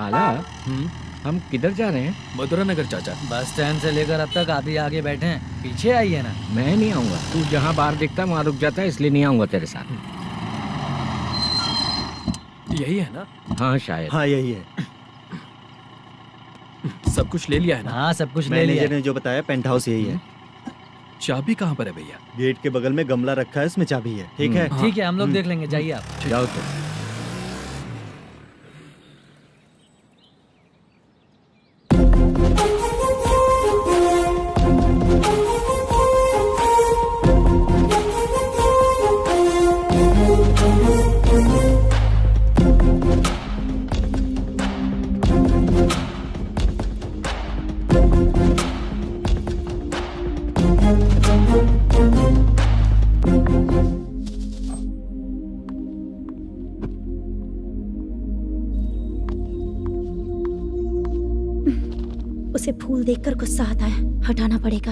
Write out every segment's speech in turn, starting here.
लाला, हम किधर जा रहे हैं? मथुरा नगर चाचा। बस स्टैंड से लेकर अब तक आप ही आगे बैठे हैं, पीछे आइए ना। मैं नहीं आऊंगा, तू जहाँ बाहर दिखता है वहाँ रुक जाता है, इसलिए नहीं आऊंगा तेरे साथ। यही है ना? हाँ शायद। हाँ यही है। सब कुछ ले लिया है ना? हाँ सब कुछ ले लिया। मैनेजर ने जो बताया पेंट हाउस यही है। चाबी कहाँ पर है भैया? गेट के बगल में गमला रखा है, उसमें चाबी है। ठीक है? ठीक है, हम लोग देख लेंगे, जाइए आप। जाओ तो। उसे फूल देखकर गुस्सा आता है, हटाना पड़ेगा।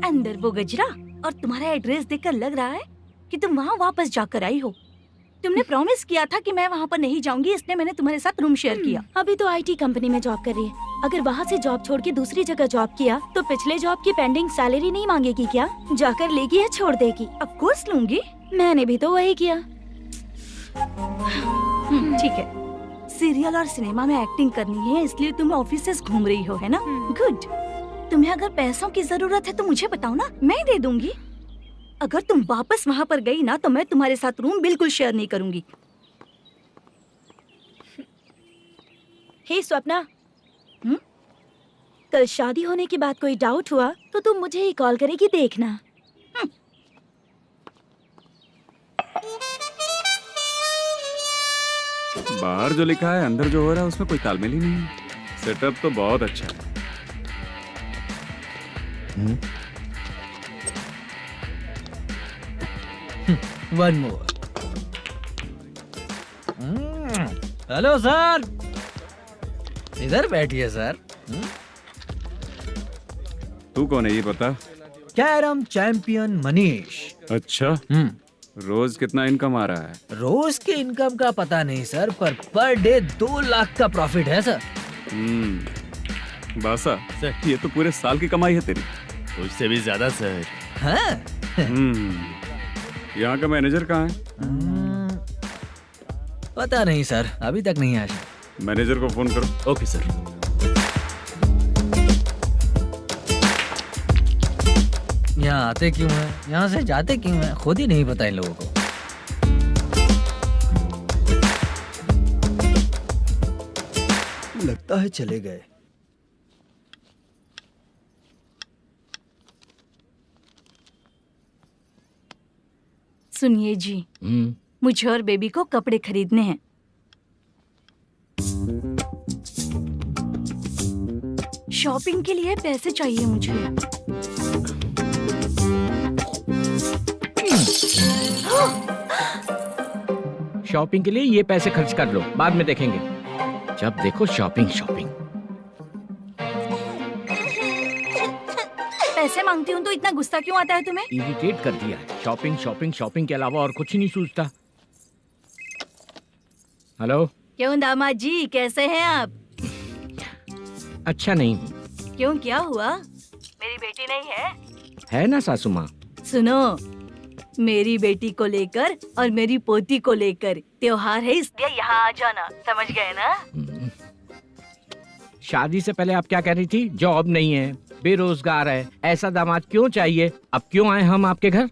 अंदर वो गजरा और तुम्हारा एड्रेस देखकर लग रहा है कि तुम वहाँ वापस जाकर आई हो। तुमने प्रॉमिस किया था कि मैं वहाँ पर नहीं जाऊंगी, इसलिए मैंने तुम्हारे साथ रूम शेयर किया। अभी तो आईटी कंपनी में जॉब कर रही है। अगर वहाँ से जॉब छोड़ के दूसरी जगह जॉब किया तो पिछले जॉब की पेंडिंग सैलरी नहीं मांगेगी क्या? जाकर लेगी या छोड़ देगी? ऑफ कोर्स लूंगी। मैंने भी तो वही किया। ठीक है, सीरियल और सिनेमा में एक्टिंग करनी है, इसलिए तुम ऑफिसेस घूम रही हो, है ना? गुड। तुम्हें अगर पैसों की जरूरत है तो मुझे बताओ ना, मैं दे दूंगी। अगर तुम वापस वहाँ पर गई ना तो मैं तुम्हारे साथ रूम बिल्कुल शेयर नहीं करूंगी। हे स्वप्ना, कल शादी होने की बात कोई डाउट हुआ तो तुम मुझे ही कॉल करेगी, देखना। बाहर जो लिखा है अंदर जो हो रहा है उसमें कोई तालमेल ही नहीं है। सेटअप तो बहुत अच्छा है। One more. हेलो सर, इधर बैठिए सर। तू कौन है ये पता? Carrom champion Manish. अच्छा, रोज कितना इनकम आ रहा है? रोज के इनकम का पता नहीं सर, पर डे 2 लाख का प्रॉफिट है सर। बासा सर, ये तो पूरे साल की कमाई है तेरी। उससे भी ज्यादा सर। हाँ? यहाँ का मैनेजर कहाँ है? पता नहीं सर, अभी तक नहीं आया। मैनेजर को फोन करो। Okay sir. यहाँ आते क्यों हैं, यहाँ से जाते क्यों हैं, खुद ही नहीं पता इन लोगों को। लगता है चले गए। सुनिए जी, मुझे और बेबी को कपड़े खरीदने हैं। शॉपिंग के लिए पैसे चाहिए मुझे। शॉपिंग के लिए ये पैसे खर्च कर लो, बाद में देखेंगे। जब देखो शॉपिंग शॉपिंग। पैसे मांगती हूँ तो इतना गुस्सा क्यों आता है तुम्हें? इरिटेट कर दिया है। शॉपिंग शॉपिंग शॉपिंग के अलावा और कुछ ही नहीं सूझता। हेलो। क्यों दामाद जी, कैसे हैं आप? अच्छा नहीं। क्यों, क्या हुआ? मेरी बेटी नहीं है? है ना सासू माँ। सुनो, मेरी बेटी को लेकर और मेरी पोती को लेकर त्योहार है, इसलिए यहाँ आ जाना, समझ गए ना? शादी से पहले आप क्या कह रही थी? जॉब नहीं है, बेरोजगार है, ऐसा दामाद क्यों चाहिए? अब क्यों आए हम आपके घर?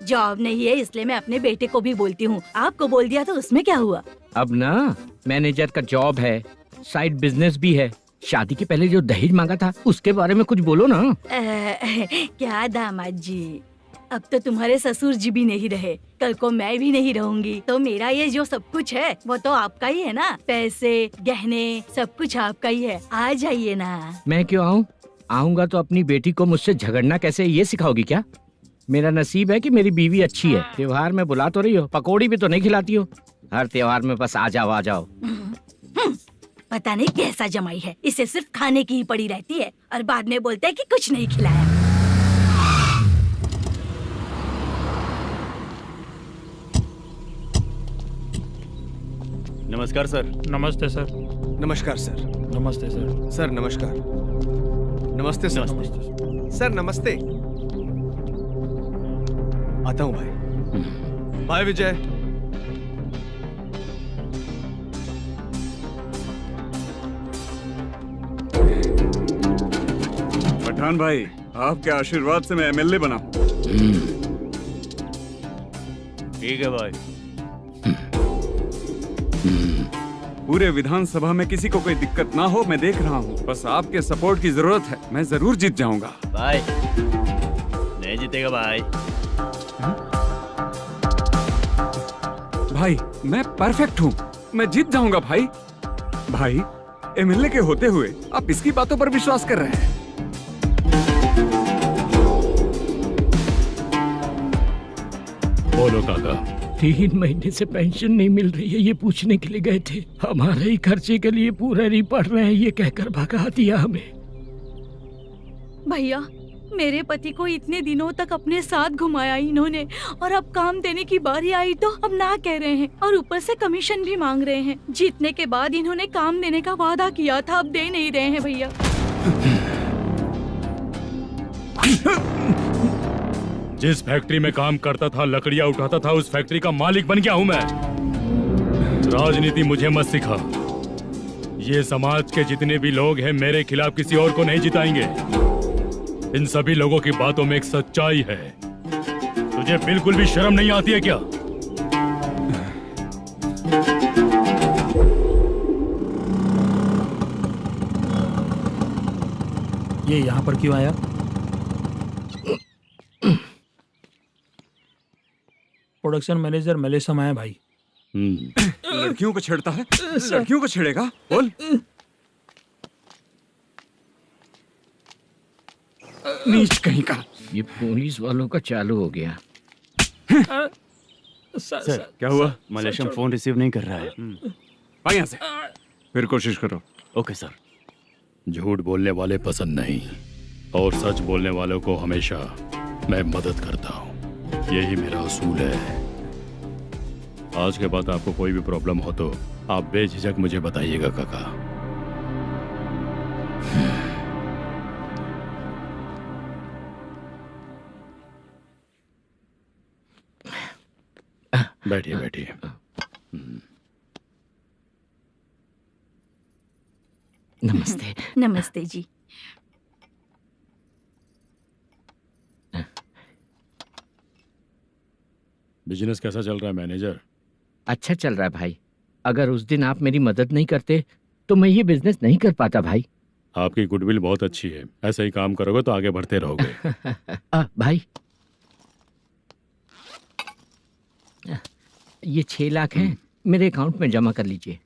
जॉब नहीं है इसलिए मैं अपने बेटे को भी बोलती हूँ, आपको बोल दिया तो उसमें क्या हुआ? अब ना मैनेजर का जॉब है, साइड बिजनेस भी है। शादी के पहले जो दहेज मांगा था उसके बारे में कुछ बोलो ना। क्या दामाद जी, अब तो तुम्हारे ससुर जी भी नहीं रहे, कल को मैं भी नहीं रहूंगी, तो मेरा ये जो सब कुछ है वो तो आपका ही है ना। पैसे, गहने, सब कुछ आपका ही है। आ जाइए ना। मैं क्यों आऊँ? आऊंगा तो अपनी बेटी को मुझसे झगड़ना कैसे ये सिखाओगी क्या? मेरा नसीब है कि मेरी बीवी अच्छी है। त्योहार में बुला तो रही हो, पकौड़ी भी तो नहीं खिलाती हो। हर त्योहार में बस आ जाओ आ जाओ। पता नहीं कैसा जमाई है, इसे सिर्फ खाने की ही पड़ी रहती है और बाद में बोलते हैं कि कुछ नहीं खिलाया। नमस्कार सर। नमस्ते सर। नमस्कार सर। नमस्ते सर। सर नमस्कार। नमस्ते सर। सर नमस्ते। आता हूँ भाई। बाय विजय। पठान भाई, आपके आशीर्वाद से मैं एमएलए बना। ठीक है भाई। पूरे विधानसभा में किसी को कोई दिक्कत ना हो, मैं देख रहा हूँ। बस आपके सपोर्ट की जरूरत है, मैं जरूर जीत जाऊंगा। भाई नहीं जीतेगा भाई। भाई मैं परफेक्ट हूँ, मैं जीत जाऊंगा भाई। भाई एमएलए के होते हुए आप इसकी बातों पर विश्वास कर रहे हैं। बोलो काका। 3 महीने से पेंशन नहीं मिल रही है, ये पूछने के लिए गए थे। हमारे ही खर्चे के लिए पूरा नहीं पड़ रहे हैं, ये कहकर भगा दिया हमें। भैया, मेरे पति को इतने दिनों तक अपने साथ घुमाया इन्होंने, और अब काम देने की बारी आई तो अब ना कह रहे हैं और ऊपर से कमीशन भी मांग रहे हैं। जीतने के बाद इन्होंने काम देने का वादा किया था, अब दे नहीं रहे हैं भैया। जिस फैक्ट्री में काम करता था, लकड़ियां उठाता था, उस फैक्ट्री का मालिक बन गया हूं मैं। राजनीति मुझे मत सिखा। ये समाज के जितने भी लोग हैं मेरे खिलाफ किसी और को नहीं जिताएंगे। इन सभी लोगों की बातों में एक सच्चाई है। तुझे बिल्कुल भी शर्म नहीं आती है क्या? ये यहाँ पर क्यों आया? प्रोडक्शन मैनेजर मलेशम आया भाई। लड़कियों को छेड़ता है, लड़कियों को छेड़ेगा? बोल। नीच कहीं का। ये पुलिस वालों का चालू हो गया। सर क्या हुआ? मलेशियन फोन रिसीव नहीं कर रहा है। भाई यहाँ से फिर कोशिश करो। Okay sir. झूठ बोलने वाले पसंद नहीं और सच बोलने वालों को हमेशा मैं मदद करता हूँ। यही मेरा असूल है। आज के बाद आपको कोई भी प्रॉब्लम हो तो आप बेझिझक मुझे बताइएगा काका। बैठिए बैठिए। नमस्ते। नमस्ते जी। बिजनेस कैसा चल रहा है मैनेजर? अच्छा चल रहा है भाई। अगर उस दिन आप मेरी मदद नहीं करते तो मैं ये बिजनेस नहीं कर पाता भाई। आपकी गुडविल बहुत अच्छी है, ऐसा ही काम करोगे तो आगे बढ़ते रहोगे। भाई ये 6 लाख हैं, मेरे अकाउंट में जमा कर लीजिए।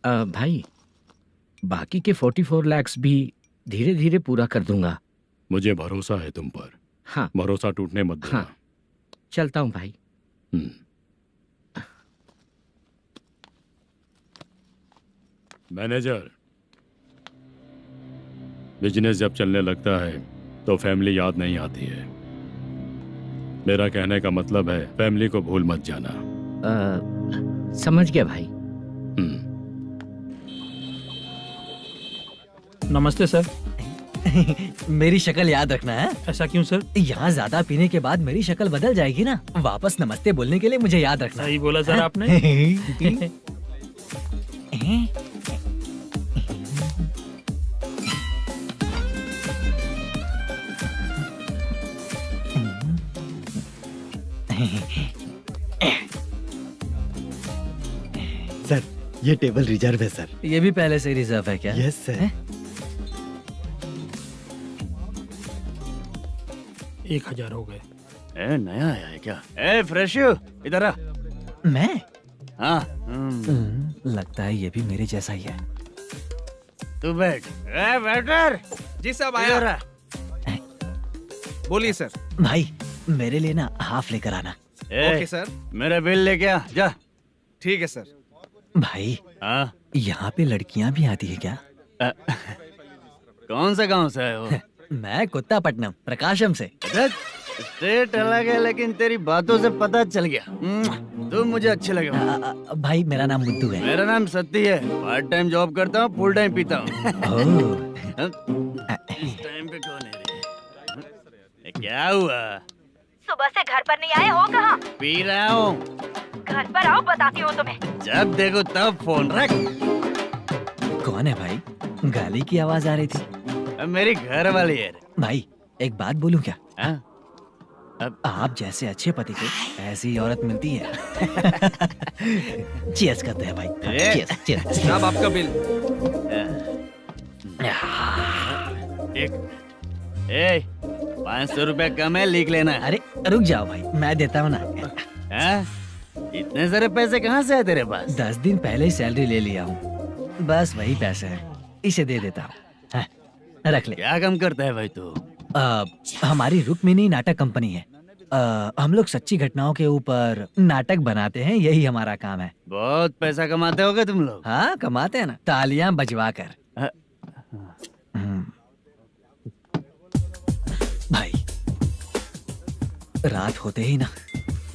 भाई बाकी के 44 लाख भी धीरे धीरे पूरा कर दूंगा। मुझे भरोसा है तुम पर। हाँ भरोसा टूटने मत देना। हाँ चलता हूँ भाई। मैनेजर, बिजनेस जब चलने लगता है तो फैमिली याद नहीं आती है। मेरा कहने का मतलब है फैमिली को भूल मत जाना। समझ गया भाई। नमस्ते सर। मेरी शक्ल याद रखना है। ऐसा क्यों सर? यहाँ ज्यादा पीने के बाद मेरी शक्ल बदल जाएगी ना। वापस नमस्ते बोलने के लिए मुझे याद रखना। सही बोला सर आपने। सर ये टेबल रिजर्व है सर। ये भी पहले से रिजर्व है क्या? Yes sir. 1000 हो गए। ए नया आया है क्या? ए फ्रेश इधर आ। मैं? हाँ लगता है ये भी मेरे जैसा ही है। तू बैठ। ए वेटर। जी साहब आया। बोलिए सर। भाई मेरे लिए ना हाफ लेकर आना। Okay sir. मेरा बिल लेके आ जा। ठीक है सर। भाई हाँ यहाँ पे लड़कियाँ भी आती है क्या? कौन सा गांव से आए हो? मैं कुत्तापट्टनम प्रकाशम से। स्टेट अलग है लेकिन तेरी बातों से पता चल गया। तुम मुझे अच्छे लगे हो। भाई मेरा नाम मुद्दू है। मेरा नाम सत्ती है। पार्ट टाइम जॉब करता हूँ, फुल टाइम पीता हूँ। इस टाइम पे कौन है रे? ये क्या हुआ? सुबह से घर पर नहीं आए हो कहाँ? पी रहा हूँ। घर पर आओ, बताती हूँ तुम्हें। जब देखो तब फोन रख। कौन है भाई? गाली की आवाज आ रही थी। अब मेरी घर वाली है रे। भाई एक बात बोलूं क्या? हाँ? आप जैसे अच्छे पति को ऐसी औरत मिलती है। चीयर्स करते हैं भाई। Cheers cheers. साहब आपका बिल। एक 500 रुपया कम है, लिख लेना। अरे रुक जाओ भाई, मैं देता हूँ ना। हाँ? इतने सारे पैसे कहाँ से है तेरे पास? 10 दिन पहले ही सैलरी ले लिया हूँ, बस वही पैसे हैं, इसे दे देता हूँ। हाँ, रख ले। क्या काम करता है भाई तू? हमारी रुक्मिणी नाटक कंपनी है। हम लोग सच्ची घटनाओं के ऊपर नाटक बनाते हैं, यही हमारा काम है। बहुत पैसा कमाते होगे तुम लोग। हाँ कमाते हैं ना, तालियां बजवा कर। भाई रात होते ही ना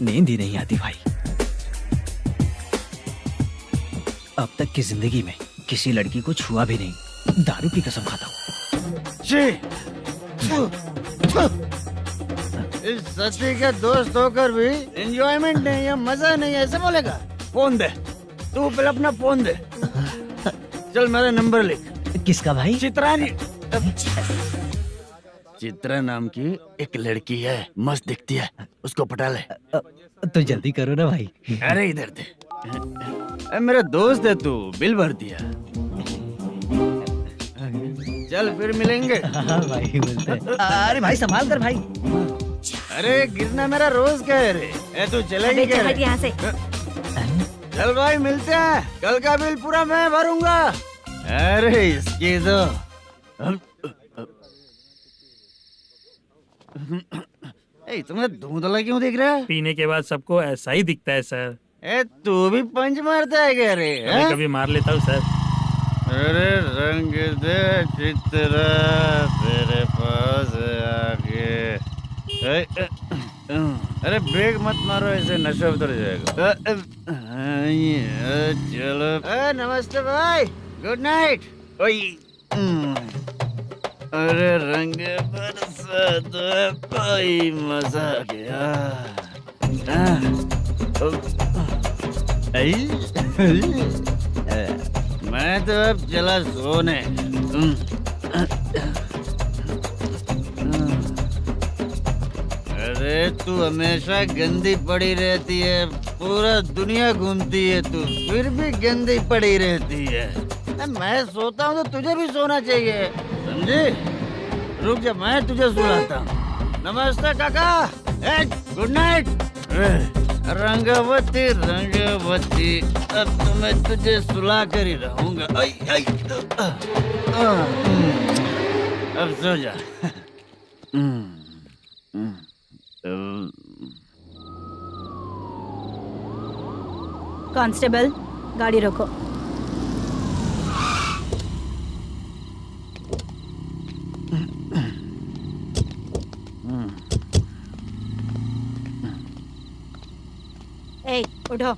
नींद ही नहीं आती भाई। अब तक की जिंदगी में किसी लड़की को छुआ भी नहीं, दारू की कसम खाता हूँ। इस सच्ची के दोस्त होकर भी एंजॉयमेंट नहीं है, मजा नहीं है, ऐसे बोलेगा? फोन दे, तू पहले अपना फोन दे। चल मेरा नंबर लिख। किसका भाई? चित्रानी। चित्रा नाम की एक लड़की है, मस्त दिखती है, उसको पटा ले। तो जल्दी करो ना भाई। अरे इधर दे। मेरा दोस्त है, तू बिल भर दिया। चल फिर मिलेंगे। हाँ भाई मिलते हैं। अरे भाई संभाल कर भाई। अरे गिरना मेरा रोज का है रे। तू चलेगी क्या? यहाँ से। चल भाई मिलते हैं, कल का बिल पूरा मैं भरूंगा। अरे इसकी तो तुम्हें धुंधला क्यों दिख रहा है? पीने के बाद सबको ऐसा ही दिखता है सर। तू भी पंच मारता है क्या रे? कभी कभी मार लेता हूँ सर। अरे रंग दे चित्रा तेरे पास आके। अरे ब्रेक मत मारो, ऐसे नशा उतर जाएगा। चलो। नमस्ते भाई, गुड नाइट। अरे रंग बरसात भाई, मजा आ गया। मैं तो अब चला सोने। अरे तू हमेशा गंदी पड़ी रहती है, पूरा दुनिया घूमती है तू, फिर भी गंदी पड़ी रहती है। मैं सोता हूँ तो तुझे भी सोना चाहिए, समझे? रुक जा, मैं तुझे सुलाता हूँ। नमस्ते काका, गुड नाइट। रंगवती रंगवती, अब तो मैं तुझे सुला कर ही रहूंगा। अब सो जा। कांस्टेबल, गाड़ी रोको। ए, उठो।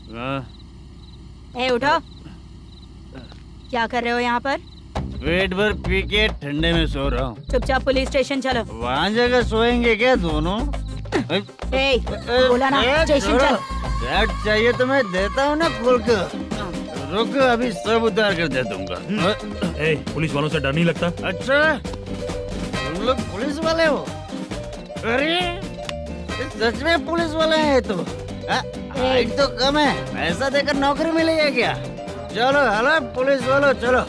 उठो। क्या कर रहे हो यहाँ पर? पेट भर पी के ठंडे में सो रहा हूँ। चुपचाप पुलिस स्टेशन चलो। वहाँ जगह सोएंगे क्या दोनों? बोला ना, स्टेशन चल। शर्ट चाहिए तो मैं देता हूँ ना खोल कर। रुक, अभी सब उतार कर दे दूंगा। पुलिस वालों से डर नहीं लगता? अच्छा, तुम लोग पुलिस वाले हो? अरे सच में पुलिस वाले हैं तो? हाइट तो कम है, पैसा देकर नौकरी मिलेगी क्या? चलो हेलो पुलिस वालों, चलो।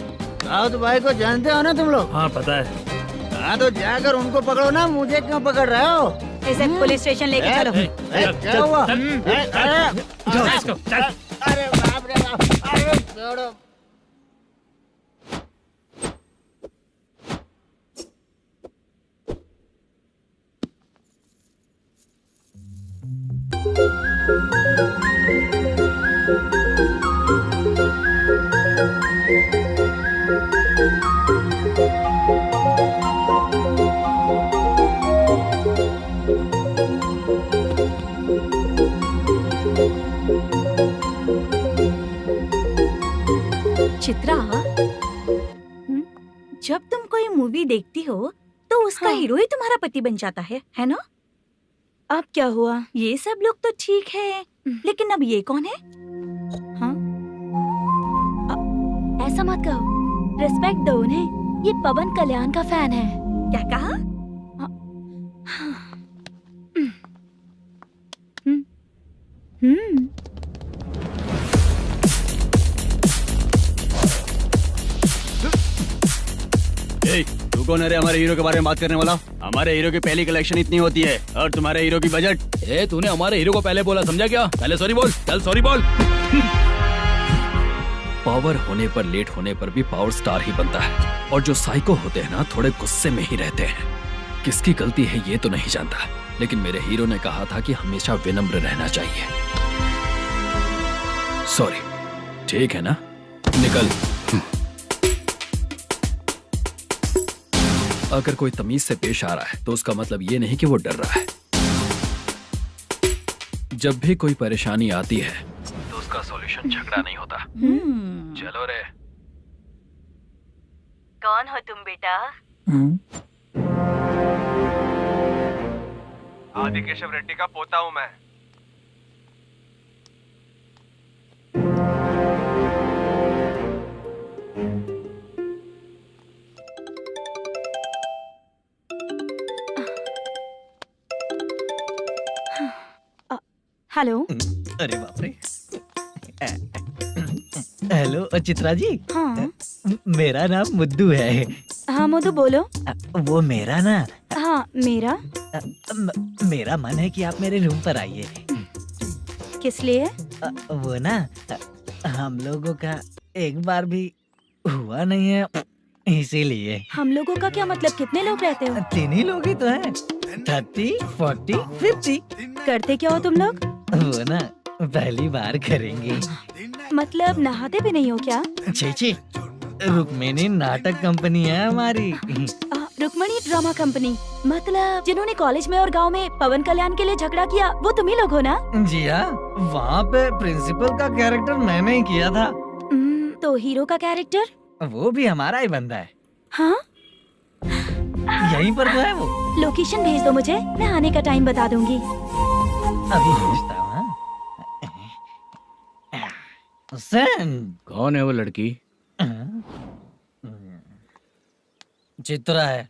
साउथ भाई को जानते हो ना तुम लोग? हाँ पता है। हाँ तो जाकर उनको पकड़ो ना, मुझे क्यों पकड़ रहे हो? इसे पुलिस स्टेशन लेके चलो। क्या हुआ? चल। अरे बाप रे बाप, अरे छोड़ो। चित्रा, जब तुम कोई मूवी देखती हो तो उसका हाँ। हीरो ही तुम्हारा पति बन जाता है ना? अब क्या हुआ? ये सब लोग तो ठीक है, लेकिन अब ये कौन है? हाँ? ऐसा मत कहो, रिस्पेक्ट दो उन्हें। ये पवन कल्याण का फैन है। क्या कहा? तू कौन है रे हमारे हीरो के बारे में बात करने वाला? हमारे हीरो की पहली कलेक्शन इतनी होती है और तुम्हारे हीरो की बजट। तूने हमारे हीरो को पहले बोला, समझा क्या? पहले सॉरी बोल, चल सॉरी बोल। पावर होने पर, लेट होने पर भी पावर स्टार ही बनता है। और जो साइको होते हैं ना, थोड़े गुस्से में ही रहते हैं। किसकी गलती है ये तो नहीं जानता, लेकिन मेरे हीरो ने कहा था कि हमेशा विनम्र रहना चाहिए। सॉरी, ठीक है ना? निकल। अगर कोई तमीज से पेश आ रहा है तो उसका मतलब ये नहीं कि वो डर रहा है। जब भी कोई परेशानी आती है तो उसका सॉल्यूशन झगड़ा नहीं होता। चलो रे। कौन हो तुम बेटा? आदि केशव रेड्डी का पोता हूँ मैं। हेलो। अरे बाप रे। हेलो चित्रा जी। हाँ मेरा नाम मुद्दू है। हाँ मधु बोलो। वो मेरा ना, हाँ मेरा। मेरा मन है कि आप मेरे रूम पर आइए। किस लिए? वो ना, हम लोगों का एक बार भी हुआ नहीं है, इसीलिए। हम लोगों का क्या मतलब? कितने लोग रहते हो? 3 ही लोग ही तो हैं। 30, 40, 50। करते क्या हो तुम लोग? वो ना पहली बार करेंगे। मतलब नहाते भी नहीं हो क्या? छी, रुक्मिणी नाटक कंपनी है हमारी। Rukmani drama company? मतलब जिन्होंने कॉलेज में और गांव में पवन कल्याण के लिए झगड़ा किया, वो तुम ही लोग हो ना? जी हाँ, वहाँ पे प्रिंसिपल का कैरेक्टर मैंने ही किया था। तो हीरो का कैरेक्टर? वो भी हमारा ही बंदा है। हाँ? यहीं पर तो है वो। लोकेशन भेज दो मुझे, मैं आने का टाइम बता दूंगी। अभी भेजता हूँ। हुसैन। कौन है वो लड़की? चित्रा है।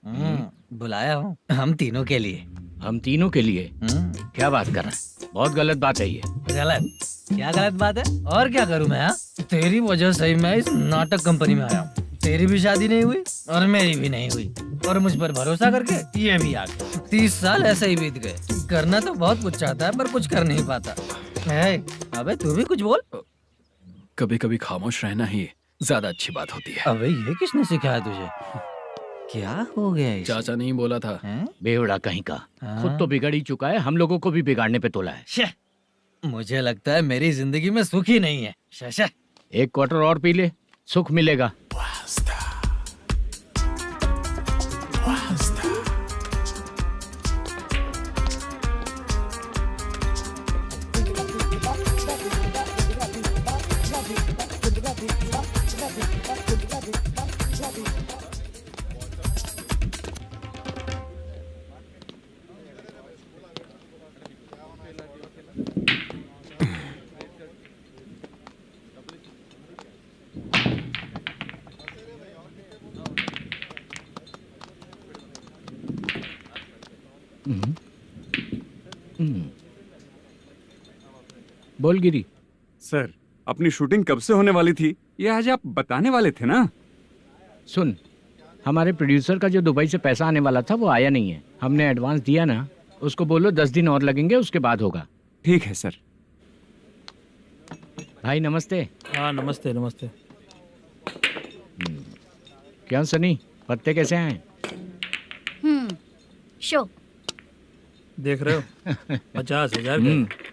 बुलाया हूँ हम तीनों के लिए। हम तीनों के लिए? क्या बात कर रहा है? बहुत गलत बात है ये। गलत? क्या गलत बात है? और क्या करूँ मैं? तेरी वजह से ही मैं इस नाटक कंपनी में आया हूँ। तेरी भी शादी नहीं हुई और मेरी भी नहीं हुई, और मुझ पर भरोसा करके ये भी आ गया। 30 साल ऐसे ही बीत गए। करना तो बहुत कुछ चाहता है पर कुछ कर नहीं पाता। अबे तू भी कुछ बोल। कभी कभी खामोश रहना ही ज्यादा अच्छी बात होती है। अबे ये किसने सिखाया तुझे? क्या हो गया इसे? चाचा नहीं बोला था। बेवड़ा कहीं का। खुद तो बिगड़ ही चुका है, हम लोगों को भी बिगाड़ने पे तोला है। मुझे लगता है मेरी जिंदगी में सुख ही नहीं है। शशा। एक क्वार्टर और पी ले, सुख मिलेगा। बोल गिरी। सर, अपनी शूटिंग कब से होने वाली थी ये आज आप बताने वाले थे ना? सुन, हमारे प्रोड्यूसर का जो दुबई से पैसा आने वाला था वो आया नहीं है। हमने एडवांस दिया ना, उसको बोलो 10 दिन और लगेंगे, उसके बाद होगा। ठीक है सर। भाई नमस्ते। हाँ नमस्ते नमस्ते। क्या सनी, पत्ते कैसे हैं? शो देख रहे हो 50,000 का।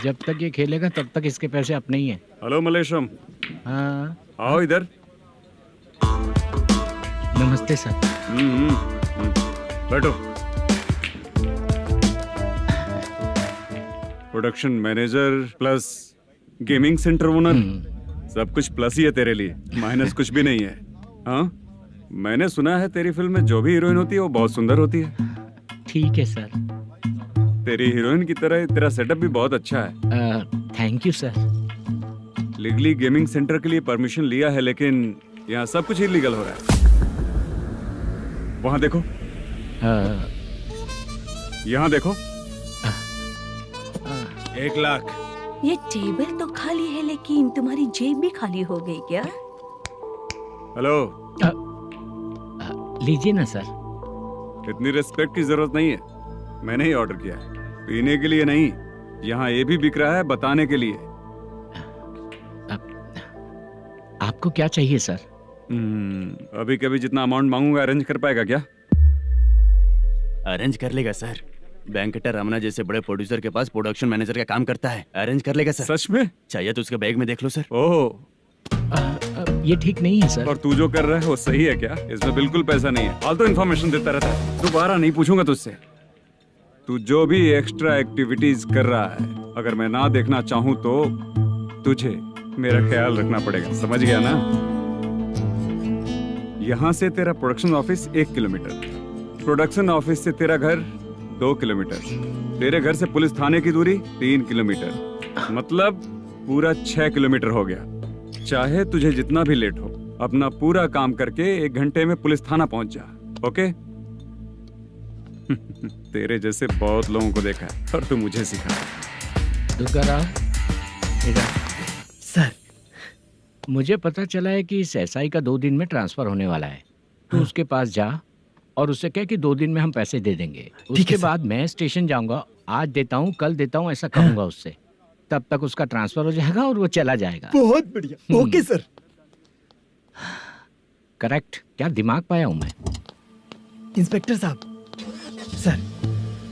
जब तक ये खेलेगा तब तक इसके पैसे अपने ही हैं। हेलो मलेशम। हाँ आओ इधर। नमस्ते सर। बैठो। Production manager plus gaming centre owner, सब कुछ प्लस ही है तेरे लिए, माइनस कुछ भी नहीं है। हाँ, मैंने सुना है तेरी फिल्म में जो भी हीरोइन होती है वो बहुत सुंदर होती है। ठीक है सर। तेरी हीरोइन की तरह तेरा सेटअप भी बहुत अच्छा है। Thank you sir. Legally gaming centre के लिए परमिशन लिया है, लेकिन यहाँ सब कुछ इलीगल हो रहा है। वहाँ देखो, यहाँ देखो। 1 लाख। ये टेबल तो खाली है लेकिन तुम्हारी जेब भी खाली हो गई क्या? हेलो, लीजिए ना सर। इतनी रिस्पेक्ट की जरूरत नहीं है, मैंने ही ऑर्डर किया है। पीने के लिए नहीं, यहाँ ये भी बिक रहा है बताने के लिए। आपको क्या चाहिए सर? अभी कभी जितना अमाउंट मांगूंगा अरेंज कर पाएगा क्या? अरेंज कर लेगा सर। वेंकटा रमना जैसे बड़े प्रोड्यूसर के पास प्रोडक्शन मैनेजर का काम करता है, अरेंज कर लेगा सर। सच में? चाहिए तो उसके बैग में देख लो सर। ओह, ये ठीक नहीं है सर। और तू जो कर रहा है वो सही है क्या? इसमें बिल्कुल पैसा नहीं है, फालतू इन्फॉर्मेशन देता रहता है। दोबारा नहीं पूछूंगा तुझसे। तू जो भी एक्स्ट्रा एक्टिविटीज कर रहा है, अगर मैं ना देखना चाहूँ तो तुझे मेरा ख्याल रखना पड़ेगा, समझ गया ना? यहाँ से तेरा production office 1 kilometre, production office से तेरा घर 2 किलोमीटर, तेरे घर से पुलिस थाने की दूरी 3 किलोमीटर, मतलब पूरा 6 किलोमीटर हो गया। चाहे तुझे जितना भी लेट हो, अपना पूरा काम करके 1 घंटे में पुलिस थाना पहुंच जा, ओके? तेरे जैसे बहुत लोगों को देखा है और तू मुझे सिखा। सर, मुझे पता चला है कि इस एसआई का 2 दिन में ट्रांसफर होने वाला है। तो उसके पास जा और उससे कह कि 2 दिन में हम पैसे दे देंगे। उसके बाद मैं स्टेशन जाऊंगा, आज देता हूँ कल देता हूँ ऐसा कहूंगा उससे। तब तक उसका ट्रांसफर हो जाएगा और वो चला जाएगा। बहुत बढ़िया, ओके सर। करेक्ट, क्या दिमाग पाया हूँ मैं। इंस्पेक्टर साहब, सर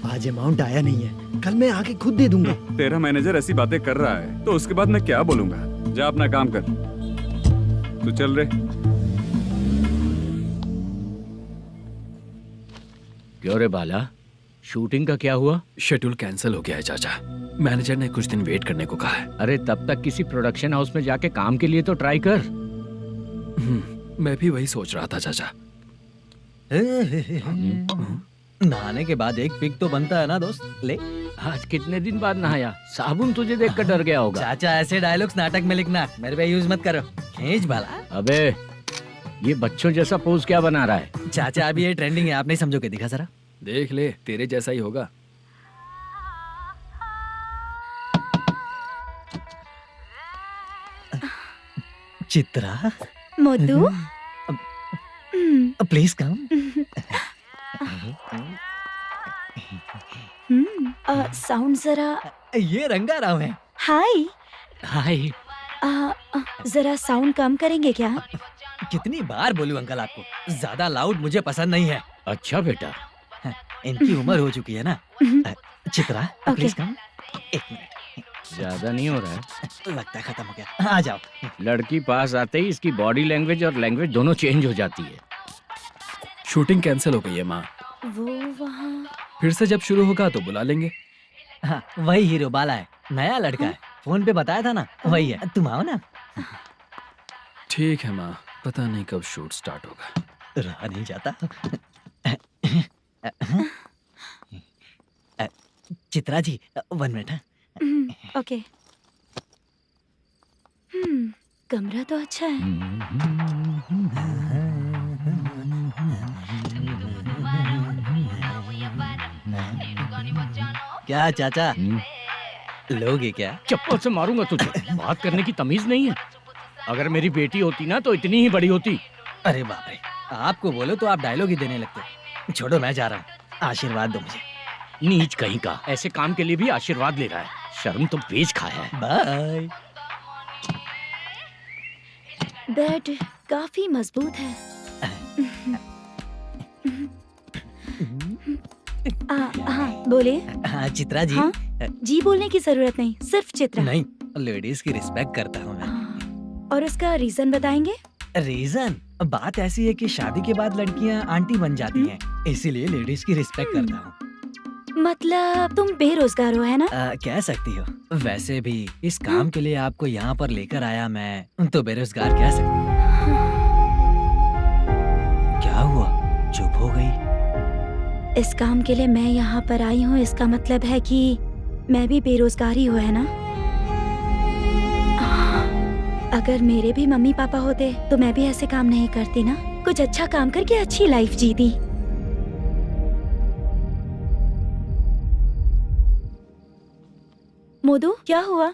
आज अमाउंट आया नहीं है, कल मैं आके खुद दे दूंगा। तेरा मैनेजर ऐसी बातें कर रहा है तो उसके बाद मैं क्या बोलूंगा? जा अपना काम कर, तू चल रे। क्यों रे बाला, शूटिंग का क्या हुआ? शेड्यूल कैंसिल हो गया है चाचा। मैनेजर ने कुछ दिन वेट करने को कहा है। अरे तब तक किसी प्रोडक्शन हाउस में जाके काम के लिए तो ट्राई कर। मैं भी वही सोच रहा था चाचा। नहाने के बाद एक पिक तो बनता है ना दोस्त। ले, आज कितने दिन बाद नहाया? साबुन तुझे देखकर डर गया होगा। चाचा ऐसे डायलॉग्स नाटक में लिखना, मेरे पे यूज मत करो। खींच बाला। अबे ये बच्चों जैसा पोज क्या बना रहा है? चाचा अभी ये ट्रेंडिंग है, आप नहीं समझोगे, दिखा जरा। देख ले, तेरे जैसा ही होगा। Chitra, Modu, please come. Sound जरा। ये रंगा राव है। हाय हाय। जरा साउंड कम करेंगे क्या? कितनी बार बोलूं अंकल आपको, ज्यादा लाउड मुझे पसंद नहीं है। अच्छा बेटा, इनकी उम्र हो चुकी है ना। Chitra, please come. 1 मिनट, ज्यादा नहीं हो रहा है? लगता है खत्म हो गया। आ जाओ। लड़की पास आते ही इसकी बॉडी लैंग्वेज और लैंग्वेज दोनों चेंज हो जाती है। शूटिंग कैंसिल हो गई है माँ। वो वहाँ। फिर से जब शुरू होगा तो बुला लेंगे। हाँ, वही हीरो बाला है, नया लड़का है। फोन पे बताया था ना, वही है। तुम आओ ना। ठीक है माँ, पता नहीं कब शूट स्टार्ट होगा। रहा नहीं जाता। चित्रा जी 1 मिनट। ओके। कमरा तो अच्छा है। क्या चाचा, लोगे क्या? चप्पल से मारूंगा तुझे। बात करने की तमीज नहीं है। अगर मेरी बेटी होती ना तो इतनी ही बड़ी होती। अरे बाप रे, आपको बोलो तो आप डायलॉग ही देने लगते। छोड़ो, मैं जा रहा हूँ, आशीर्वाद दो मुझे। नीच कहीं का, ऐसे काम के लिए भी आशीर्वाद ले रहा है। शर्म तो बेच खाया है। बाय। बेड काफी मजबूत है। हाँ बोलिए। हाँ चित्रा जी। हाँ? जी बोलने की जरूरत नहीं, सिर्फ चित्रा। नहीं, लेडीज की रिस्पेक्ट करता हूँ मैं। और उसका रीजन बताएंगे? रीजन बात ऐसी है कि शादी के बाद लड़कियाँ आंटी बन जाती हैं, इसीलिए लेडीज की रिस्पेक्ट करता हूँ। मतलब तुम बेरोजगार हो, है ना? कह सकती हो। वैसे भी इस काम के लिए आपको यहाँ पर लेकर आया मैं, तो बेरोजगार कह सकती हूँ। क्या हुआ, चुप हो गई? इस काम के लिए मैं यहाँ पर आई हूँ, इसका मतलब है कि मैं भी बेरोजगार ही हूँ, है ना? अगर मेरे भी मम्मी पापा होते तो मैं भी ऐसे काम नहीं करती ना, कुछ अच्छा काम करके अच्छी लाइफ जीती। मोदू, क्या हुआ?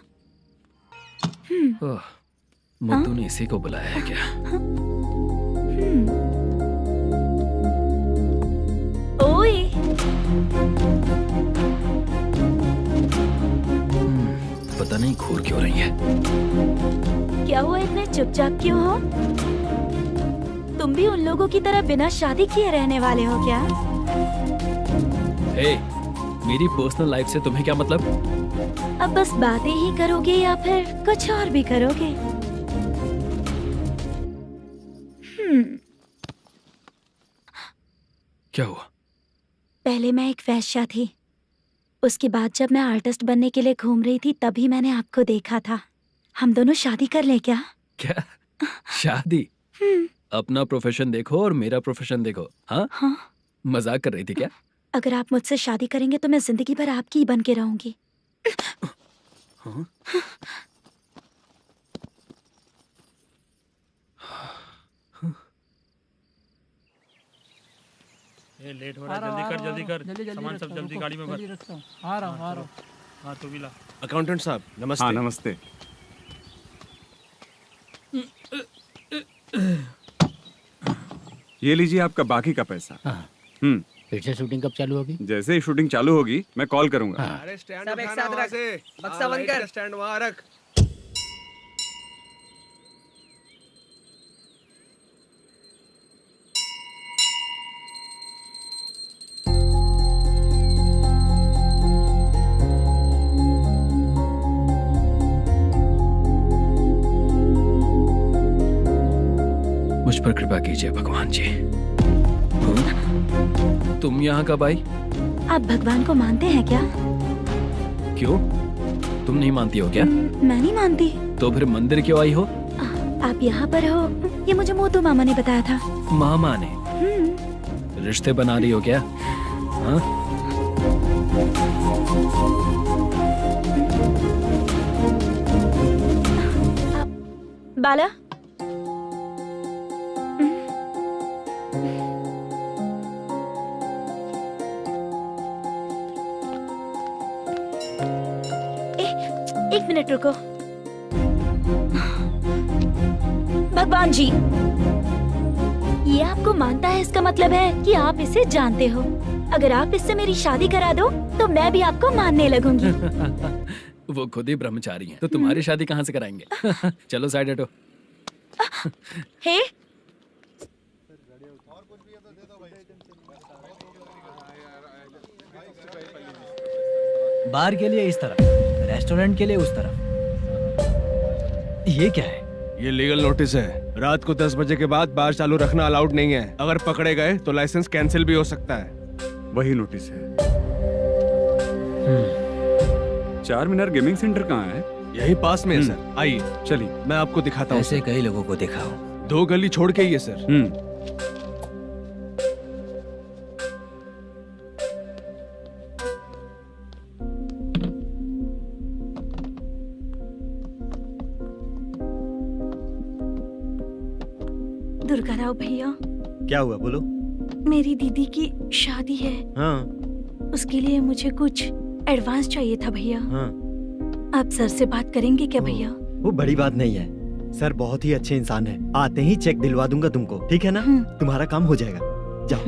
ओह, मुद्दू ने इसी को बुलाया है क्या? ओए, पता नहीं घूर क्यों रही है। क्या हुआ, इतने चुपचाप क्यों हो? तुम भी उन लोगों की तरह बिना शादी किए रहने वाले हो क्या? हे, मेरी पर्सनल लाइफ से तुम्हें क्या मतलब? अब बस बातें ही करोगे या फिर कुछ और भी करोगे? क्या हुआ? पहले मैं एक वेश्या थी, उसके बाद जब मैं आर्टिस्ट बनने के लिए घूम रही थी तभी मैंने आपको देखा था। हम दोनों शादी कर ले क्या? क्या शादी? अपना प्रोफेशन देखो और मेरा प्रोफेशन देखो। हाँ? हाँ। मजाक कर रही थी क्या? अगर आप मुझसे शादी करेंगे तो मैं जिंदगी भर आपकी ही बन के रहूंगी। हाँ? ये लेट हो रहा है, जल्दी कर, सामान सब जल्दी गाड़ी में भर। आ रहा हूँ। हाँ तू भी ला। अकाउंटेंट साहब नमस्ते। हाँ नमस्ते। ये लीजिए आपका बाकी का पैसा। फिर से शूटिंग कब चालू होगी? जैसे ही शूटिंग चालू होगी मैं कॉल करूंगा। अरे स्टैंड सब एक उठाना साथ वहाँ रख। से। बक्सा बंद कर। स्टैंड वहाँ रख। मुझ पर कृपा कीजिए भगवान जी। तुम यहाँ कब आई? आप भगवान को मानते हैं क्या? क्यों? तुम नहीं मानती हो क्या? मैं नहीं मानती। तो फिर मंदिर क्यों आई हो? आप यहाँ पर हो ये मुझे मोदू मामा ने बताया था। मामा ने? रिश्ते बना रही हो क्या? हाँ? बाला, एक मिनट रुको। भगवान जी, ये आपको मानता है, इसका मतलब है कि आप इसे जानते हो। अगर आप इससे मेरी शादी करा दो तो मैं भी आपको मानने लगूंगी। वो खुद ही ब्रह्मचारी हैं, तो तुम्हारी शादी कहाँ से कराएंगे? चलो साइड हटो। हे, बार के लिए इस तरफ, रेस्टोरेंट के लिए उस तरफ। ये क्या है? ये लीगल नोटिस है। रात को 10 बजे के बाद बार चालू रखना अलाउड नहीं है। अगर पकड़े गए तो लाइसेंस कैंसिल भी हो सकता है। वही नोटिस है। चार मीनार गेमिंग सेंटर कहाँ है? यही पास में है सर। आइए चलिए मैं आपको दिखाता हूँ। ऐसे कई लोगों को देखा हूँ। 2 गली छोड़ के ही है सर। दुर्गा राव भैया, क्या हुआ बोलो। मेरी दीदी की शादी है। हाँ उसके लिए मुझे कुछ एडवांस चाहिए था भैया। हाँ। आप सर से बात करेंगे क्या भैया? वो बड़ी बात नहीं है, सर बहुत ही अच्छे इंसान है। आते ही चेक दिलवा दूंगा तुमको, ठीक है ना? तुम्हारा काम हो जाएगा। जाओ।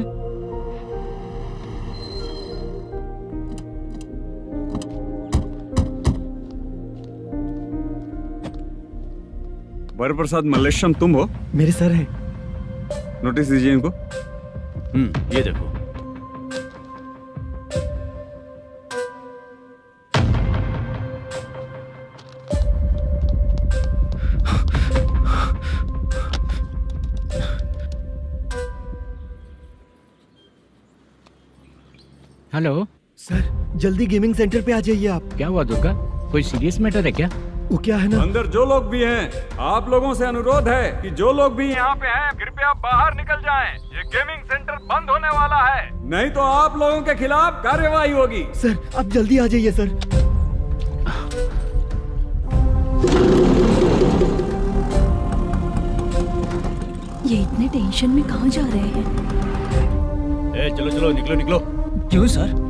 वर प्रसाद मल्लेश्वरम तुम हो? मेरे सर हैं। नोटिस दीजिए इनको। ये देखो। हेलो, सर जल्दी गेमिंग सेंटर पे आ जाइए आप। क्या हुआ दुर्गा, कोई सीरियस मैटर है क्या? वो क्या है ना, अंदर जो लोग भी हैं, आप लोगों से अनुरोध है कि जो लोग भी यहाँ पे हैं कृपया बाहर निकल जाएं। ये गेमिंग सेंटर बंद होने वाला है, नहीं तो आप लोगों के खिलाफ कार्यवाही होगी। सर आप जल्दी आ जाइए सर। ये इतने टेंशन में कहाँ जा रहे हैं? चलो चलो निकलो निकलो। क्यों सर?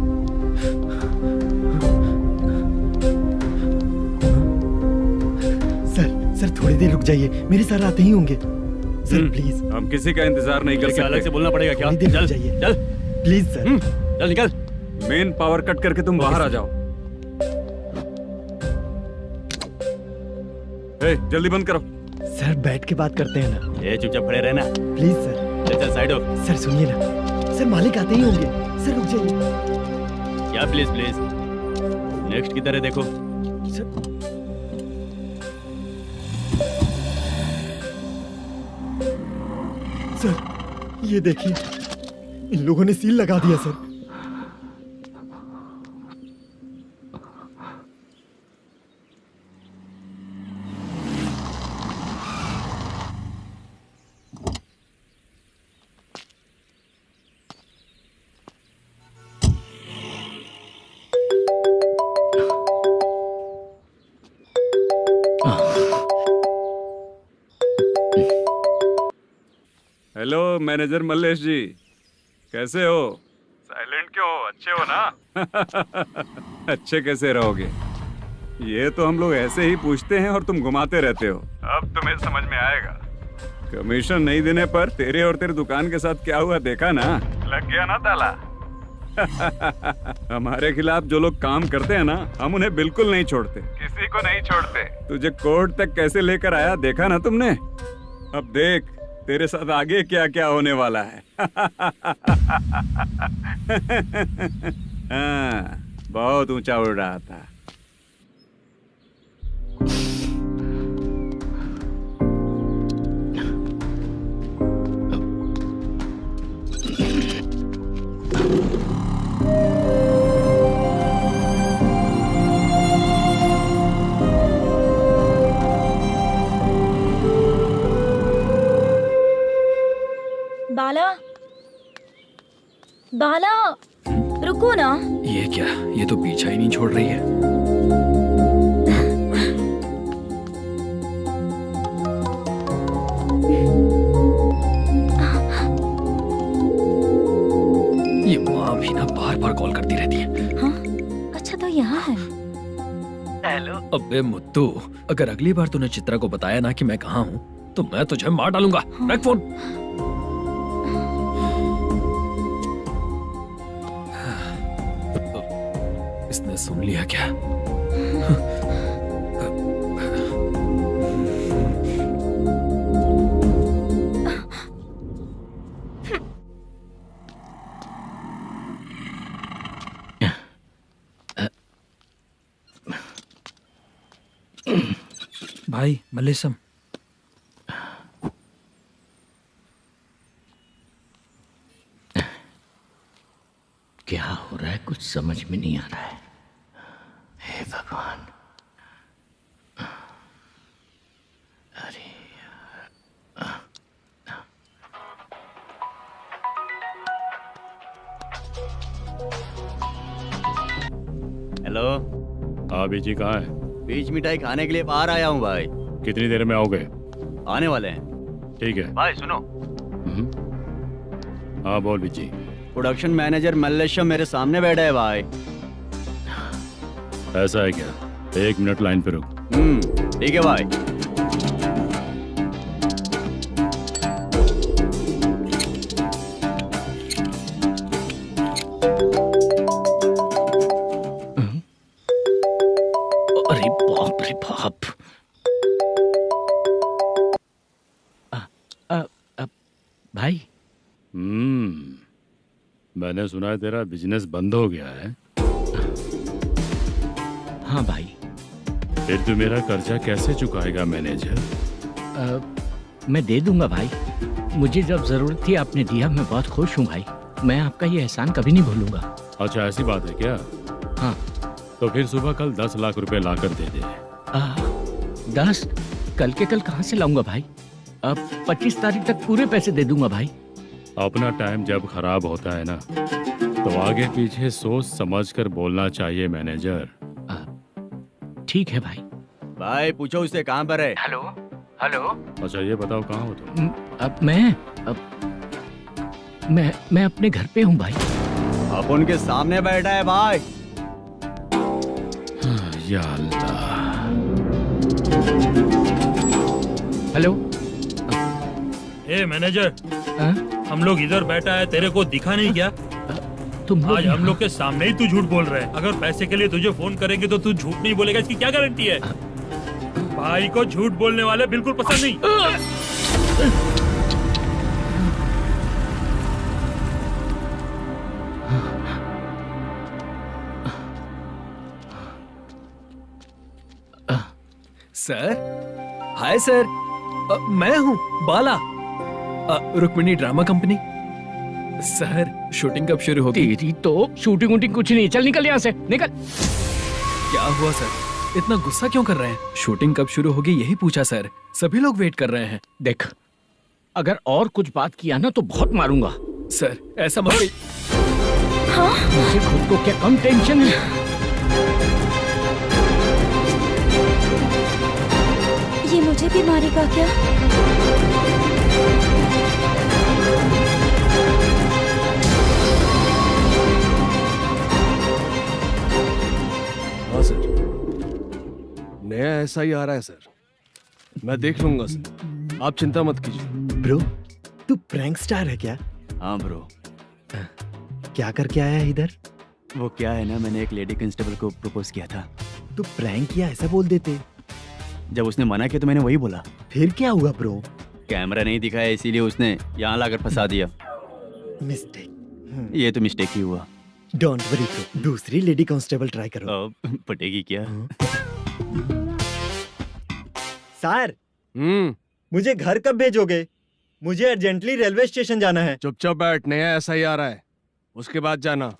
सर थोड़ी देर रुक जाइए, मेरे सर आते ही होंगे। Sir please. हम किसी का इंतजार नहीं कर सकते। अलग से बोलना पड़ेगा क्या? थोड़ी देर चल रुक जाइए चल प्लीज सर। चल निकल। मेन पावर कट करके तुम बाहर आ जाओ। जल्दी बंद करो। सर बैठ के बात करते हैं ना। ये चुपचाप खड़े रहना प्लीज सर। चल साइड हो। सर सुनिए ना, सर मालिक आते ही होंगे। सर रुक जाइए। क्या प्लीज प्लीज, नेक्स्ट की तरह देखो। सर ये देखिए, इन लोगों ने सील लगा दिया सर। हेलो मैनेजर मल्लेश जी, कैसे हो? साइलेंट क्यों हो? अच्छे हो ना? अच्छे कैसे रहोगे? ये तो हम लोग ऐसे ही पूछते हैं और तुम घुमाते रहते हो। अब तुम्हें समझ में आएगा। कमीशन नहीं देने पर तेरे और तेरी दुकान के साथ क्या हुआ देखा ना? लग गया ना ताला। हमारे खिलाफ जो लोग काम करते हैं ना, हम उन्हें बिल्कुल नहीं छोड़ते, किसी को नहीं छोड़ते। तुझे कोर्ट तक कैसे लेकर आया देखा ना तुमने? अब देख तेरे साथ आगे क्या क्या होने वाला है। हाँ, बहुत ऊंचा उड़ रहा था। बाला, बाला, रुको ना। ये क्या, ये तो पीछा ही नहीं छोड़ रही है। ये माँ भी ना बार बार कॉल करती रहती है। हाँ? अच्छा तो यहाँ है। हेलो। अबे मुत्तू, अगर अगली बार तूने चित्रा को बताया ना कि मैं कहाँ हूँ तो मैं तुझे मार डालूंगा। रख फोन। इसने सुन लिया क्या? भाई मल्लेशम, क्या हो रहा है कुछ समझ में नहीं आ रहा है। हे भगवान, अरे हेलो। हाँ बीजी कहाँ है? बीच मिठाई खाने के लिए बाहर आया हूँ भाई। कितनी देर में आओगे? आने वाले हैं। ठीक है भाई सुनो। हाँ बोल बीजी। प्रोडक्शन मैनेजर मल्लेशम मेरे सामने बैठा है भाई। ऐसा है क्या? 1 मिनट लाइन पे रुक। ठीक है भाई। अरे बाप रे बाप। भाई मैंने सुना है तेरा बिजनेस बंद हो गया है। हाँ भाई। फिर तू मेरा कर्जा कैसे चुकाएगा मैनेजर? मैं दे दूंगा भाई, मुझे जब जरूरत थी आपने दिया। मैं बहुत खुश हूँ भाई, मैं आपका ये एहसान कभी नहीं भूलूंगा। अच्छा ऐसी बात है क्या? हाँ। तो फिर सुबह कल 10 लाख रुपए लाकर दे दे। 10? कल के कल कहाँ से लाऊंगा भाई? अब 25 तारीख तक पूरे पैसे दे दूंगा भाई। अपना टाइम जब खराब होता है ना, तो आगे पीछे सोच समझ कर बोलना चाहिए मैनेजर। ठीक है भाई। भाई पूछो उससे कहाँ पर है। Hello hello. अच्छा ये बताओ कहाँ हो तुम? अब मैं अपने घर पे हूँ भाई। अब उनके सामने बैठा है भाई। या अल्लाह। हेलो। ए मैनेजर, हम लोग इधर बैठा है, तेरे को दिखा नहीं क्या? तुम आज हम लोग के सामने ही तू झूठ बोल रहा है। अगर पैसे के लिए तुझे फोन करेंगे तो तू झूठ नहीं बोलेगा, इसकी क्या गारंटी है? भाई को झूठ बोलने वाले बिल्कुल पसंद नहीं। सर, हाय सर, मैं हूँ Bala, Rukmini drama company. Sir shooting कब शुरू होगी? तेरी तो शूटिंग वूटिंग कुछ नहीं, चल निकल यहाँ से, निकल। क्या हुआ सर, इतना गुस्सा क्यों कर रहे हैं? शूटिंग कब शुरू होगी यही पूछा सर, सभी लोग वेट कर रहे हैं। देख, अगर और कुछ बात किया ना तो बहुत मारूंगा। सर ऐसा मत। मुझे खुद को क्या कम टेंशन है? ये मुझे भी मारेगा क्या? हाँ सर, नया ऐसा ही आ रहा है सर, मैं देख लूंगा सर, आप चिंता मत कीजिए। ब्रो, तू प्रैंक स्टार है क्या? हाँ ब्रो। क्या करके आया है इधर? वो क्या है ना, मैंने एक लेडी कांस्टेबल को प्रपोज किया था। तू प्रैंक किया ऐसा बोल देते। जब उसने मना किया तो मैंने वही बोला। फिर क्या हुआ ब्रो? कैमरा नहीं दिखाया इसीलिए उसने यहाँ लाकर फंसा दिया। मिस्टेक। ये तो मिस्टेक ही हुआ। डोंट वरी ब्रो, दूसरी लेडी कांस्टेबल ट्राई करो। पटेगी क्या? सर, मुझे घर कब भेजोगे? मुझे अर्जेंटली रेलवे स्टेशन जाना है। चुपचाप बैठ, नया ऐसा ही आ रहा है, उसके बाद जाना।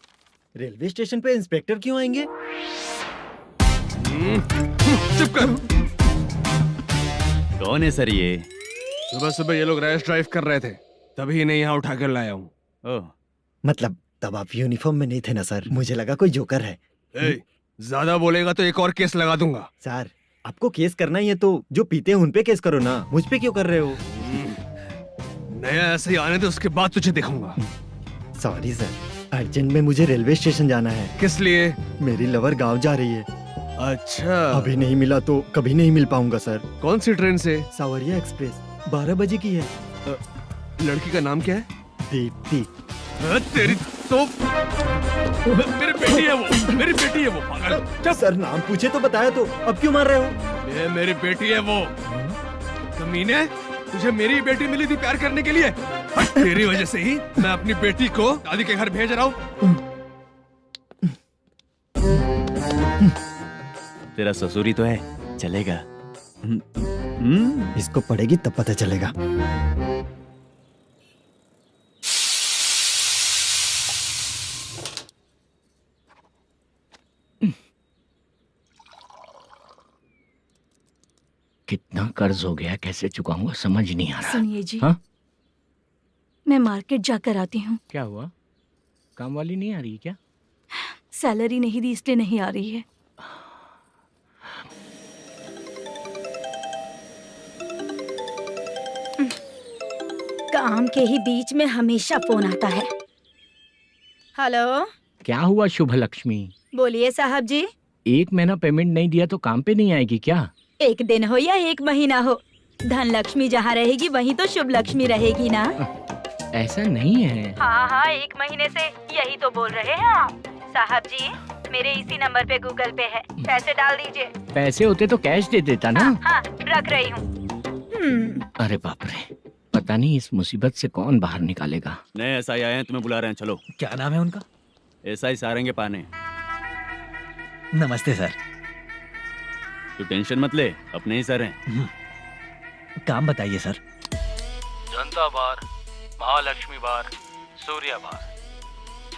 रेलवे स्टेशन पे इंस्पेक्टर क्यों आएंगे? चुप कर। कौन है सर ये? सुबह सुबह ये लोग रैश ड्राइव कर रहे थे, तभी इन्हें यहाँ उठा कर लाया हूँ। मतलब तब आप यूनिफॉर्म में नहीं थे ना सर, मुझे लगा कोई जोकर है। ज्यादा बोलेगा तो एक और केस लगा दूंगा। सर, आपको केस करना ही है तो जो पीते हैं उन पे केस करो ना, मुझ पे क्यों कर रहे हो? नया ऐसे ही आने दो, उसके बाद तुझे देखूंगा। सॉरी सर, अर्जेंट में मुझे रेलवे स्टेशन जाना है। किस लिए? मेरी लवर गांव जा रही है। अच्छा, अभी नहीं मिला तो कभी नहीं मिल पाऊंगा सर। कौन सी ट्रेन से? सावरिया एक्सप्रेस, 12 बजे की है। लड़की का नाम क्या है? दीप्ति। तेरी तो मेरी बेटी है वो, मेरी बेटी है वो, पागल। सर नाम पूछे तो बताया, तो अब क्यों मार रहे हो? ये मेरी बेटी है वो। कमीने, तुझे मेरी बेटी मिली थी प्यार करने के लिए, तेरी वजह से ही मैं अपनी बेटी को दादी के घर भेज रहा हूँ। तेरा ससुरी तो है, चलेगा। इसको पढ़ेगी तब पता चलेगा। कितना कर्ज हो गया, कैसे चुकाऊंगा समझ नहीं आ रहा। सुनिए जी, हाँ? मैं मार्केट जाकर आती हूँ। क्या हुआ, काम वाली नहीं आ रही क्या? सैलरी नहीं दी इसलिए नहीं आ रही है। काम के ही बीच में हमेशा फोन आता है। हेलो, क्या हुआ शुभ लक्ष्मी? बोलिए साहब जी। 1 महीना पेमेंट नहीं दिया तो काम पे नहीं आएगी क्या? 1 दिन हो या 1 महीना हो, धन लक्ष्मी जहाँ रहेगी वहीं तो शुभ लक्ष्मी रहेगी ना। ऐसा नहीं है। हाँ, 1 महीने से यही तो बोल रहे हैं आप। साहब जी, मेरे इसी नंबर पे गूगल पे है, पैसे डाल दीजिए। पैसे होते तो कैश दे देता ना। हाँ, रख रही हूँ। अरे बाप रे, पता नहीं इस मुसीबत से कौन बाहर निकालेगा। नए एसआई आए हैं, तुम्हें बुला रहे हैं, चलो। क्या नाम है उनका? एसआई सारंगे पाने। नमस्ते सर। तू टेंशन मत ले, अपने ही सर हैं। काम बताइए सर। जनता बार, महालक्ष्मी बार, सूर्या बार,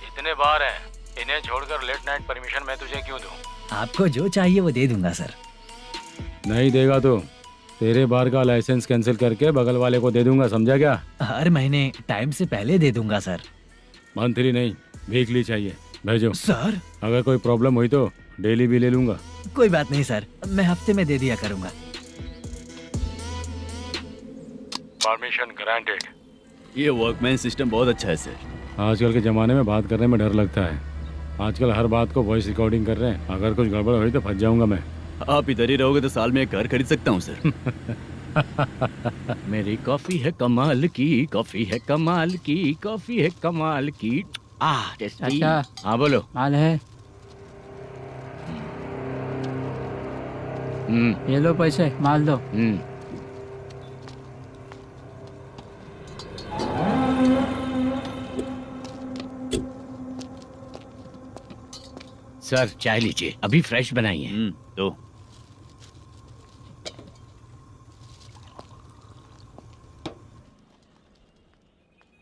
इतने बार हैं, इन्हें छोड़कर लेट नाइट परमिशन मैं तुझे क्यों दूं? आपको जो चाहिए वो दे दूंगा सर। नहीं देगा तो तेरे बार का लाइसेंस कैंसिल करके बगल वाले को दे दूंगा, समझा क्या? हर महीने टाइम से पहले दे दूंगा सर। मंथली नहीं, वीकली चाहिए। भेजो सर। अगर कोई प्रॉब्लम हुई तो डेली भी ले लूंगा। कोई बात नहीं सर, मैं हफ्ते में दे दिया करूंगा। Permission granted. ये वर्कमैन सिस्टम बहुत अच्छा है सर। आजकल के ज़माने में बात करने में डर लगता है। आजकल हर बात को वॉइस रिकॉर्डिंग कर रहे हैं। अगर कुछ गड़बड़ हुई तो फंस जाऊंगा मैं। आप इधर ही रहोगे तो साल में एक घर खरीद सकता हूँ सर। मेरी कॉफी है कमाल की, कॉफी है कमाल की, कॉफी है कमाल की। टेस्टी। अच्छा। हाँ बोलो। माल है, ये लो पैसे, माल दो। सर चाय लीजिए, अभी फ्रेश बनाई है। तो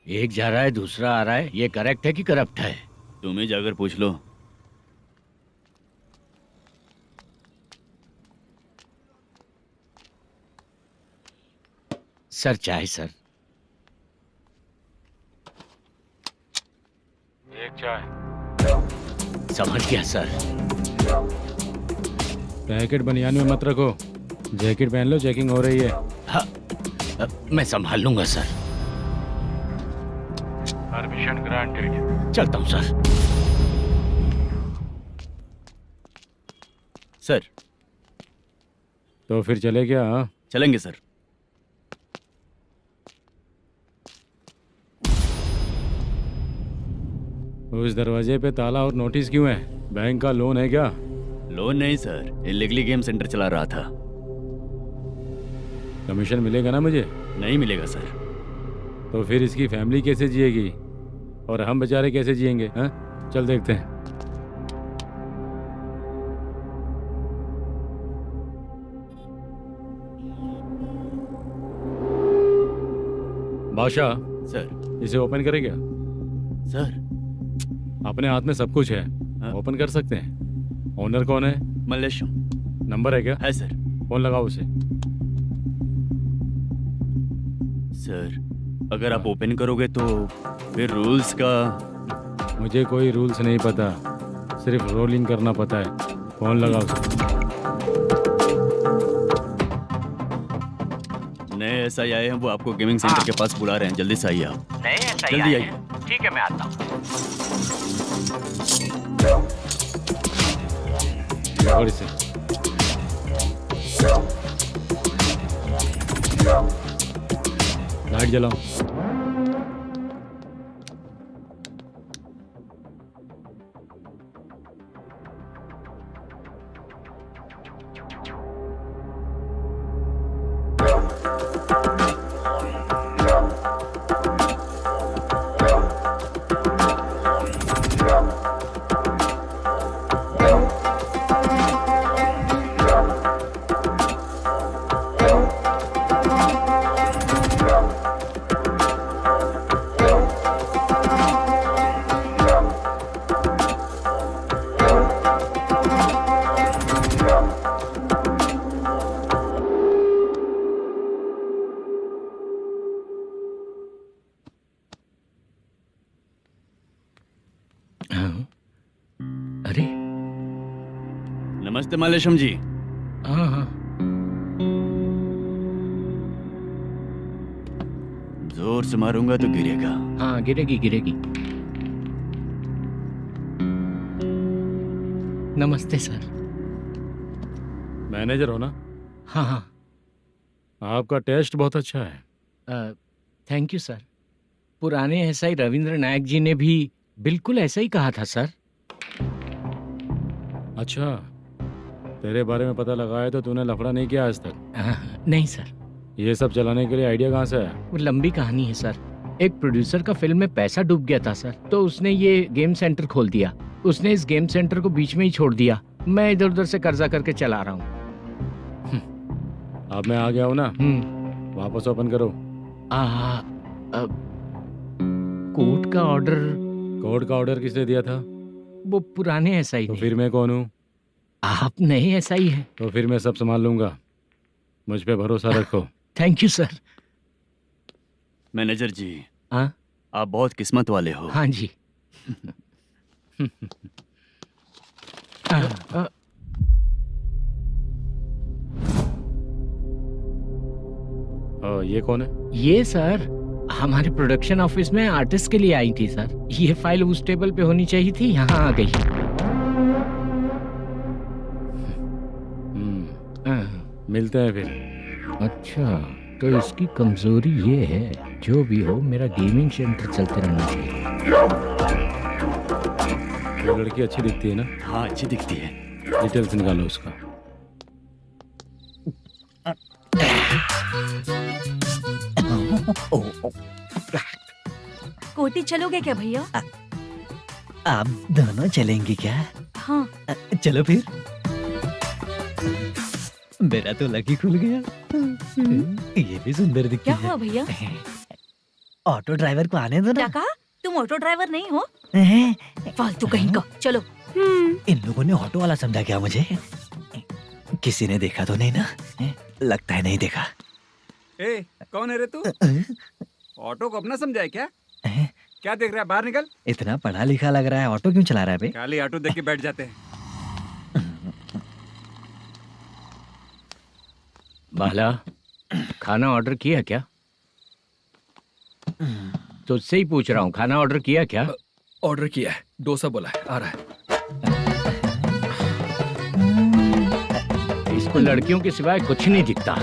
एक जा रहा है दूसरा आ रहा है, ये करेक्ट है कि करप्ट है? तुम ही जाकर पूछ लो। सर चाय सर। एक चाय। समझ गया सर। पैकेट बनियान में मत रखो, जैकेट पहन लो, चेकिंग हो रही है। हाँ, मैं संभाल लूंगा सर। Permission granted. चलता हूँ सर। सर तो फिर चले क्या? हाँ? चलेंगे सर। उस दरवाजे पे ताला और नोटिस क्यों है? बैंक का लोन है क्या? लोन नहीं सर, इलीगली गेम सेंटर चला रहा था। कमीशन मिलेगा ना मुझे? नहीं मिलेगा सर। तो फिर इसकी फैमिली कैसे जिएगी और हम बेचारे कैसे जिएंगे? हाँ, चल देखते हैं। बादशाह सर। इसे ओपन करे क्या? सर अपने हाथ में सब कुछ है, ओपन कर सकते हैं। ओनर कौन है? मल्लेशम। नंबर है क्या? है सर। फोन लगाओ उसे। सर अगर आप ओपन करोगे तो फिर रूल्स का। मुझे कोई रूल्स नहीं पता, सिर्फ रोलिंग करना पता है। फोन लगाओ उसे। नए एसआई आए हैं, वो आपको गेमिंग सेंटर के पास बुला रहे हैं। जल्दी से आइए आप। नए एसआई जल्दी आए आइए। हैं। ठीक है मैं आता हूँ। और इसे लाइट जलाओ। अरे नमस्ते मल्लेशम जी। हाँ हाँ। जोर से मारूंगा तो गिरेगा। हाँ गिरेगी गिरेगी। नमस्ते सर। मैनेजर हो ना? हाँ हाँ। आपका टेस्ट बहुत अच्छा है। Thank you sir. पुराने एसआई रविंद्र नायक जी ने भी बिल्कुल ऐसा ही कहा था सर। अच्छा, तेरे बारे में पता लगा है तो तूने लफड़ा नहीं किया आज तक? नहीं सर। ये सब चलाने के लिए आइडिया कहाँ से है? वो लंबी कहानी है सर। एक प्रोड्यूसर का फिल्म में पैसा डूब गया था सर, तो उसने ये गेम सेंटर खोल दिया। उसने इस गेम सेंटर को बीच में ही छोड़ दिया। मैं इधर उधर से कर्जा करके चला रहा हूँ। अब मैं आ गया हूँ ना, वापस ओपन करो। कोर्ट का ऑर्डर। कोर्ट का ऑर्डर किसने दिया था? वो पुराने एसआई तो ने। फिर मैं कौन हूँ? आप नए एसआई हैं। तो फिर मैं सब संभाल लूंगा, मुझ पे भरोसा रखो। Thank you sir. मैनेजर जी, हाँ आप बहुत किस्मत वाले हो। हाँ जी। ये कौन है? ये सर हमारे प्रोडक्शन ऑफिस में आर्टिस्ट के लिए आई थी सर। ये फाइल उस टेबल पे होनी चाहिए थी, यहाँ आ गई। मिलते हैं फिर। अच्छा, तो इसकी कमजोरी ये है, जो भी हो मेरा गेमिंग सेंटर चलते रहना चाहिए। वो लड़की अच्छी दिखती है ना? हाँ अच्छी दिखती है। डिटेल्स निकालो उसका। कोटी चलोगे क्या भैया? आप दोनों चलेंगे क्या? हाँ। चलो फिर। मेरा तो लकी खुल गया। ये भी सुंदर दिखती क्या है। हुआ भैया? ऑटो ड्राइवर को आने दो क्या ना। कहा? तुम ऑटो ड्राइवर नहीं हो? फालतू कहीं का। चलो। इन लोगों ने ऑटो वाला समझा क्या मुझे? किसी ने देखा तो नहीं ना? लगता है नहीं देखा। ए, कौन है रे तू? ऑटो को अपना समझा है क्या? क्या देख रहा है? बाहर निकल। इतना पढ़ा लिखा लग रहा है, ऑटो क्यों चला रहा है बे? खाली ऑटो देख के बैठ जाते हैं। बाला, खाना ऑर्डर किया क्या? तुझसे ही पूछ रहा हूँ, खाना ऑर्डर किया क्या? ऑर्डर किया है, डोसा बोला है, आ रहा है। इसको लड़कियों के सिवाय कुछ नहीं दिखता।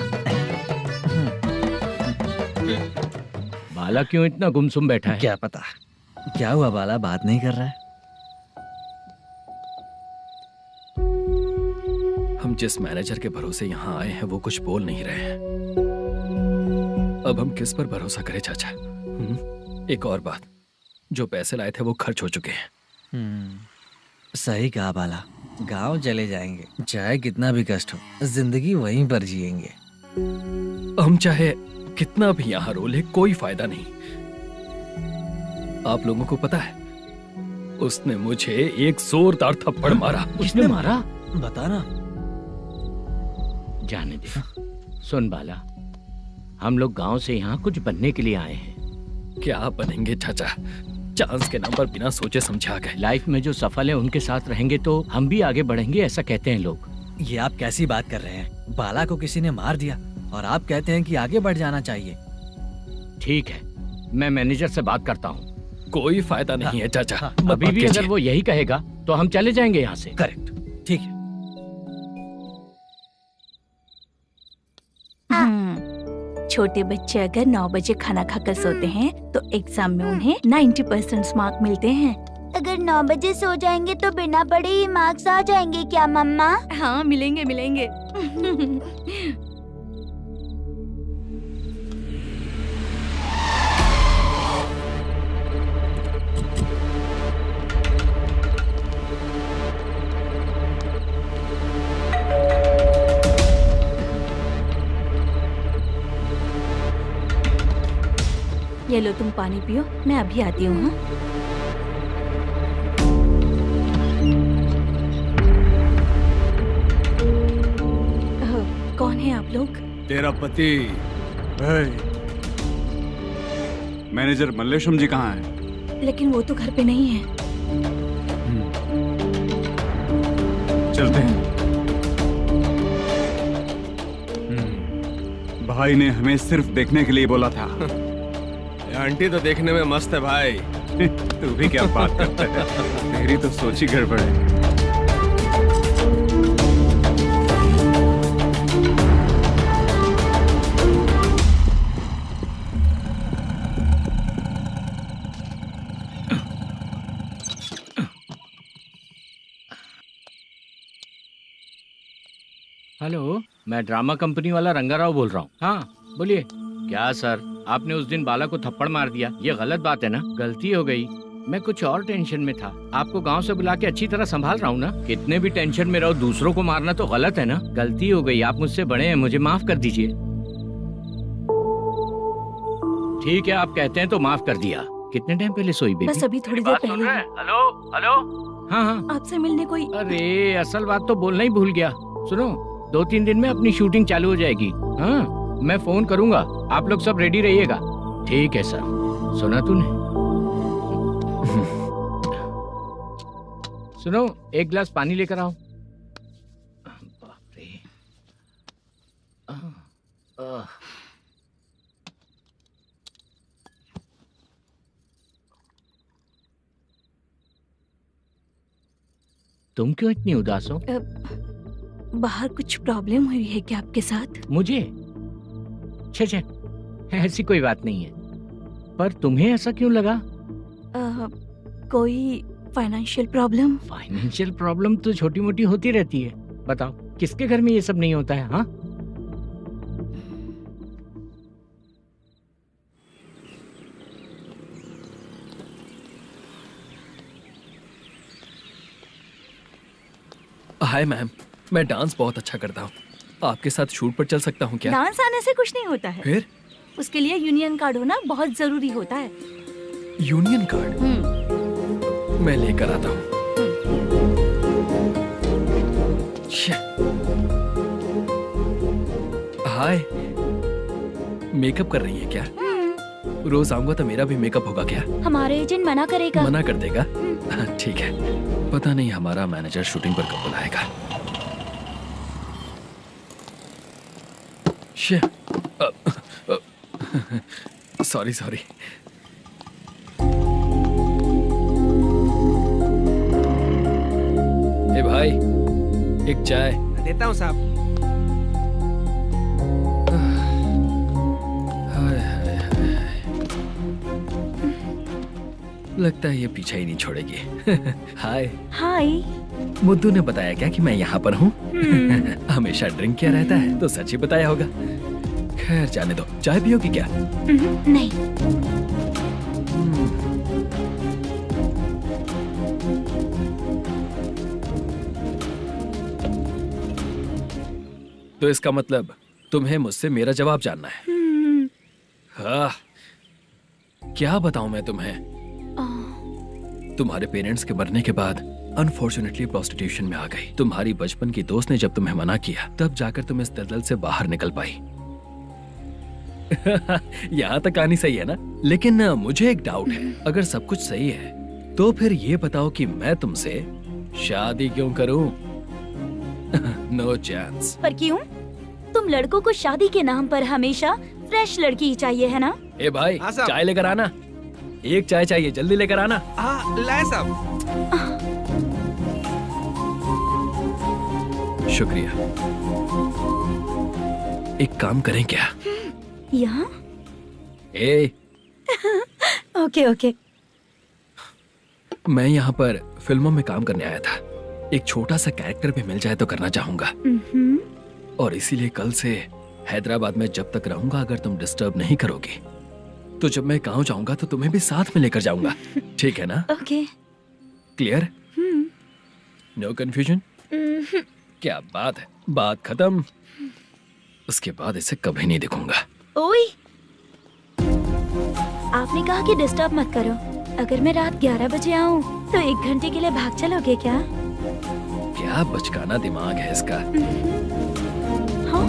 बाला क्यों इतना गुमसुम बैठा है? क्या पता क्या हुआ, बाला बात नहीं कर रहा है। हम जिस मैनेजर के भरोसे यहाँ आए हैं वो कुछ बोल नहीं रहे हैं। अब हम किस पर भरोसा करें चाचा? एक और बात, जो पैसे लाए थे वो खर्च हो चुके हैं। सही कहा बाला, गांव चले जाएंगे, चाहे कितना भी कष्ट हो, जिंदगी वहीं पर जिएंगे। हम चाहे कितना भी यहाँ रो ले, कोई फायदा नहीं। आप लोगों को पता है, उसने मुझे एक जोरदार थप्पड़ मारा। उसने मारा? बता ना। जाने दे। सुन बाला, हम लोग गांव से यहाँ कुछ बनने के लिए आए हैं। क्या बनेंगे चाचा? चांस के नाम पर बिना सोचे समझे आ गए। लाइफ में जो सफल है उनके साथ रहेंगे तो हम भी आगे बढ़ेंगे, ऐसा कहते हैं लोग। ये आप कैसी बात कर रहे हैं? बाला को किसी ने मार दिया और आप कहते हैं कि आगे बढ़ जाना चाहिए। ठीक है, मैं मैनेजर से बात करता हूँ। कोई फायदा नहीं है चाचा। अभी भी अगर वो यही कहेगा तो हम चले जाएंगे यहाँ से। करेक्ट, ठीक है। छोटे बच्चे अगर 9 बजे खाना खाकर सोते हैं तो एग्जाम में उन्हें 90% मार्क मिलते हैं। अगर 9 बजे सो जाएंगे तो बिना पढ़े ही मार्क्स आ जाएंगे क्या मम्मा? हाँ, मिलेंगे मिलेंगे। ये लो, तुम पानी पियो, मैं अभी आती हूँ। हाँ? कौन है आप लोग? तेरा पति। मैनेजर मल्लेशम जी कहाँ हैं? लेकिन वो तो घर पे नहीं है। चलते हैं। भाई ने हमें सिर्फ देखने के लिए बोला था। आंटी तो देखने में मस्त है भाई। तू भी क्या बात करता है? तेरी तो सोच ही गड़बड़ है। हेलो, मैं ड्रामा कंपनी वाला रंगाराव बोल रहा हूँ। हाँ बोलिए। क्या सर, आपने उस दिन बाला को थप्पड़ मार दिया, ये गलत बात है ना? गलती हो गई, मैं कुछ और टेंशन में था। आपको गांव से बुला के अच्छी तरह संभाल रहा हूँ ना। कितने भी टेंशन में रहो, दूसरों को मारना तो गलत है ना। गलती हो गई, आप मुझसे बड़े हैं, मुझे माफ कर दीजिए। ठीक है, आप कहते हैं तो माफ कर दिया। कितने टाइम पहले सोई बेबी? बस अभी थोड़ी देर पहले। हेलो हेलो हाँ हाँ। आपसे मिलने कोई। अरे असल बात तो बोलना ही भूल गया। सुनो, 2-3 दिन में अपनी शूटिंग चालू हो जाएगी। हाँ, मैं फोन करूंगा, आप लोग सब रेडी रहिएगा। ठीक है सर। सुना तूने? सुनो, एक गिलास पानी लेकर आओ। बाप रे। तुम क्यों इतनी उदास हो? बाहर कुछ प्रॉब्लम हुई है क्या आपके साथ? मुझे? छे, ऐसी कोई बात नहीं है। पर तुम्हें ऐसा क्यों लगा? कोई फाइनेंशियल प्रॉब्लम? फाइनेंशियल प्रॉब्लम तो छोटी मोटी होती रहती है। बताओ, किसके घर में ये सब नहीं होता है? हाँ, हाय मैम, मैं डांस बहुत अच्छा करता हूँ। आपके साथ शूट पर चल सकता हूँ क्या? डांस आने से कुछ नहीं होता है। फिर? उसके लिए यूनियन कार्ड होना बहुत जरूरी होता है। Union card? मैं लेकर आता हूँ। हाय, मेकअप कर रही है क्या? रोज आऊंगा तो मेरा भी मेकअप होगा क्या? हमारे एजेंट मना करेगा। मना कर देगा? ठीक है, पता नहीं हमारा मैनेजर शूटिंग पर कब बुलाएगा। सॉरी। ए भाई, एक चाय। देता हूँ साहब। लगता है ये पीछा ही नहीं छोड़ेगी। हाय। हाय। मुद्दू ने बताया क्या कि मैं यहाँ पर हूँ? हमेशा ड्रिंक किया रहता है तो सच ही बताया होगा। खैर जाने दो, चाय पियोगी क्या? नहीं। तो इसका मतलब तुम्हें मुझसे मेरा जवाब जानना है? हाँ, क्या बताऊं मैं तुम्हें? तुम्हारे पेरेंट्स के मरने के बाद अनफॉर्चुनेटली प्रोस्टिट्यूशन में आ गई। तुम्हारी बचपन की दोस्त ने जब तुम्हें मना किया, तब जाकर तुम इस दलदल से बाहर निकल पाई। यहाँ तक कहानी सही है ना? लेकिन मुझे एक डाउट है। अगर सब कुछ सही है तो फिर ये बताओ कि मैं तुमसे शादी क्यों करूं? No chance. पर क्यों? तुम लड़कों को शादी के नाम पर हमेशा फ्रेश लड़की ही चाहिए, है ना? ए भाई, चाय लेकर आना। एक चाय चाहिए, जल्दी लेकर आना। लाए साहब। शुक्रिया। एक काम करें क्या? यहाँ? ओके। मैं यहाँ पर फिल्मों में काम करने आया था। एक छोटा सा कैरेक्टर भी मिल जाए तो करना चाहूंगा। और इसीलिए कल से हैदराबाद में जब तक रहूंगा, अगर तुम डिस्टर्ब नहीं करोगी तो जब मैं गांव जाऊंगा तो तुम्हें भी साथ में लेकर जाऊंगा। ठीक है ना? ओके। क्लियर? No confusion? क्या बात है, बात खत्म। उसके बाद इसे कभी नहीं दिखूंगा। ओए, आपने कहा कि डिस्टर्ब मत करो। अगर मैं रात 11 बजे आऊं तो 1 घंटे के लिए भाग चलोगे क्या? क्या बचकाना दिमाग है इसका। हाँ?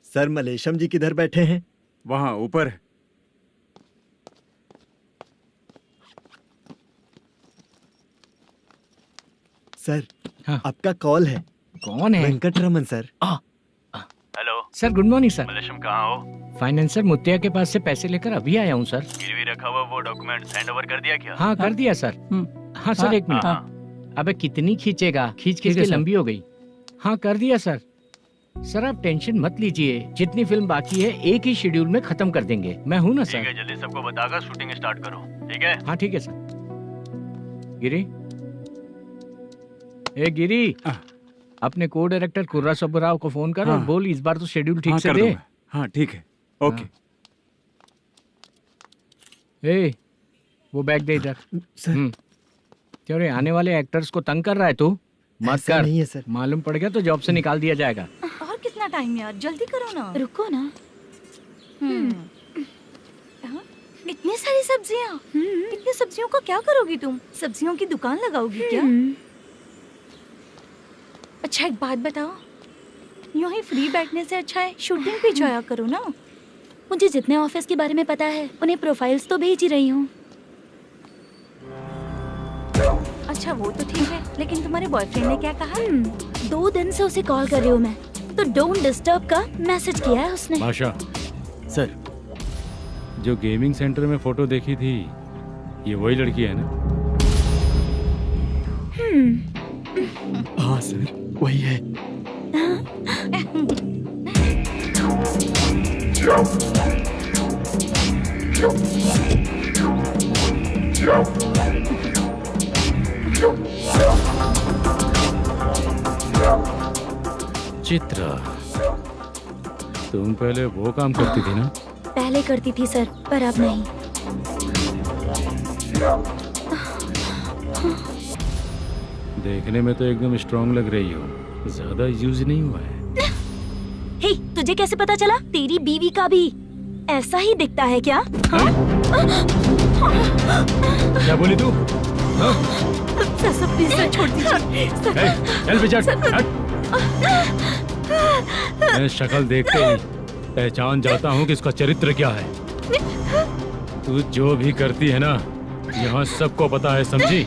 सर, मलेशम जी किधर बैठे हैं? वहाँ ऊपर है। सर, हाँ। आपका कॉल है। कौन है? Venkataraman sir. Hello sir, good morning sir. Malesham कहाँ हो? फाइनेंसर मुत्तिया के पास से पैसे लेकर अभी आया हूँ सर। गिरवी रखा हुआ वो डॉक्यूमेंट हैंड ओवर कर दिया क्या? हाँ, कर दिया सर। हाँ सर, 1 मिनट। अबे कितनी खींचेगा, खींच के लंबी हो गई। हाँ, कर दिया सर। सर आप टेंशन मत लीजिए, जितनी फिल्म बाकी है एक ही शेड्यूल में खत्म कर देंगे। मैं हूँ ना सर। ठीक है, जल्दी सबको बताकर शूटिंग स्टार्ट करो। ठीक है? हाँ ठीक है सर। गिरी, ए गिरी, अपने को डायरेक्टर कुर्रा सुब्बराव को फोन कर और बोल इस बार तो शेड्यूल ठीक से दे। हाँ ठीक है, ओके। ए, वो बैग दे इधर। सर। तेरे आने वाले एक्टर्स को तंग कर रहा है तू? मत ऐसा कर। नहीं है सर। मालूम पड़ गया तो जॉब से निकाल दिया जाएगा। और कितना टाइम यार, जल्दी करो ना। रुको ना। हाँ? इतनी सारी सब्जियाँ, इतनी सब्जियों का क्या करोगी तुम? सब्जियों की दुकान लगाओगी क्या? अच्छा एक बात बताओ, यूं ही फ्री बैठने से अच्छा है शूटिंग भी जाया करो ना। मुझे जितने ऑफिस के बारे में पता है उन्हें प्रोफाइल्स तो भेज ही रही हूँ। अच्छा वो तो ठीक है, लेकिन तुम्हारे बॉयफ्रेंड ने क्या कहा? 2 दिन से उसे कॉल कर रही हूँ मैं, तो डोंट डिस्टर्ब का मैसेज किया है उसने। बादशाह, सर जो गेमिंग सेंटर में फोटो देखी थी, ये वही लड़की है ना? हाँ सर, वही है। चित्रा, तुम पहले वो काम करती थी ना? पहले करती थी सर, पर अब नहीं। देखने में तो एकदम स्ट्रांग लग रही हो, ज्यादा यूज नहीं हुआ है। हे, तुझे कैसे पता चला? तेरी बीवी का भी ऐसा ही दिखता है क्या? क्या बोली तू? सर प्लीज सर छोड़ दीजिए। चल विजय, हट। मैं शक्ल देखते ही पहचान जाता हूँ कि इसका चरित्र क्या है। तू जो भी करती है ना, यहाँ सबको पता है, समझी?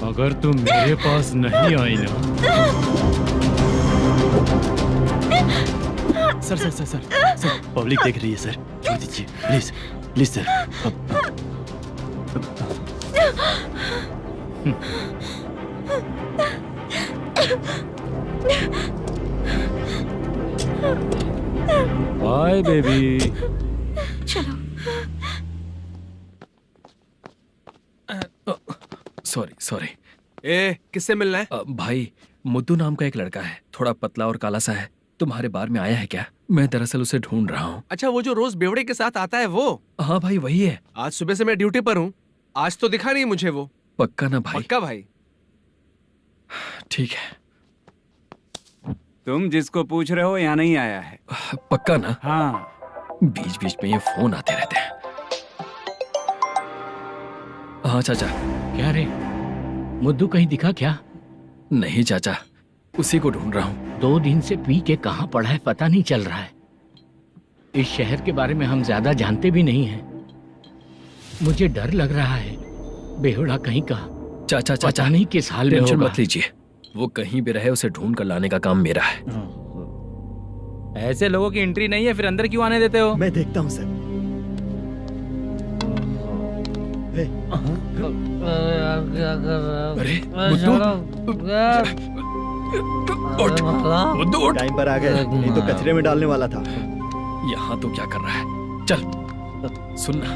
अगर तू मेरे पास नहीं आई ना। Sir sir sir sir sir public देख रही है सर, छोड़ दीजिए please please sir. Bye baby. चलो। Sorry sorry. ए, किससे मिलना है? भाई, मुद्दू नाम का एक लड़का है, थोड़ा पतला और काला सा है। तुम्हारे बार में आया है क्या? मैं दरअसल उसे ढूंढ रहा हूँ। अच्छा, वो जो रोज बेवड़े के साथ आता है वो? हाँ भाई, वही है। आज सुबह से मैं ड्यूटी पर हूँ, आज तो दिखा नहीं मुझे वो। पक्का ना भाई? पक्का भाई। ठीक है। तुम जिसको पूछ रहे हो यहाँ नहीं आया है? पक्का ना? हाँ। बीच बीच में ये फोन आते रहते हैं। हाँ चाचा। क्या रे, मुद्दू कहीं दिखा क्या? नहीं चाचा, उसी को ढूंढ रहा हूँ। 2 दिन से पी के कहाँ पड़ा है पता नहीं चल रहा है। इस शहर के बारे में हम ज्यादा जानते भी नहीं हैं। मुझे डर लग रहा है, बेहुड़ा कहीं का। चाचा चाचा, पता नहीं किस हाल में टेंशन होगा। मत लीजिए, वो कहीं भी रहे उसे ढूंढ कर लाने का काम मेरा है। ऐसे लोगों की एंट्री नहीं है, फिर अंदर क्यों आने देते हो? मैं देखता हूँ सर। क्या कर रहा है? अरे मुद्दू, टाइम पर आ गए, नहीं तो कचरे में डालने वाला था। यहाँ तो क्या कर रहा है? चल सुनना,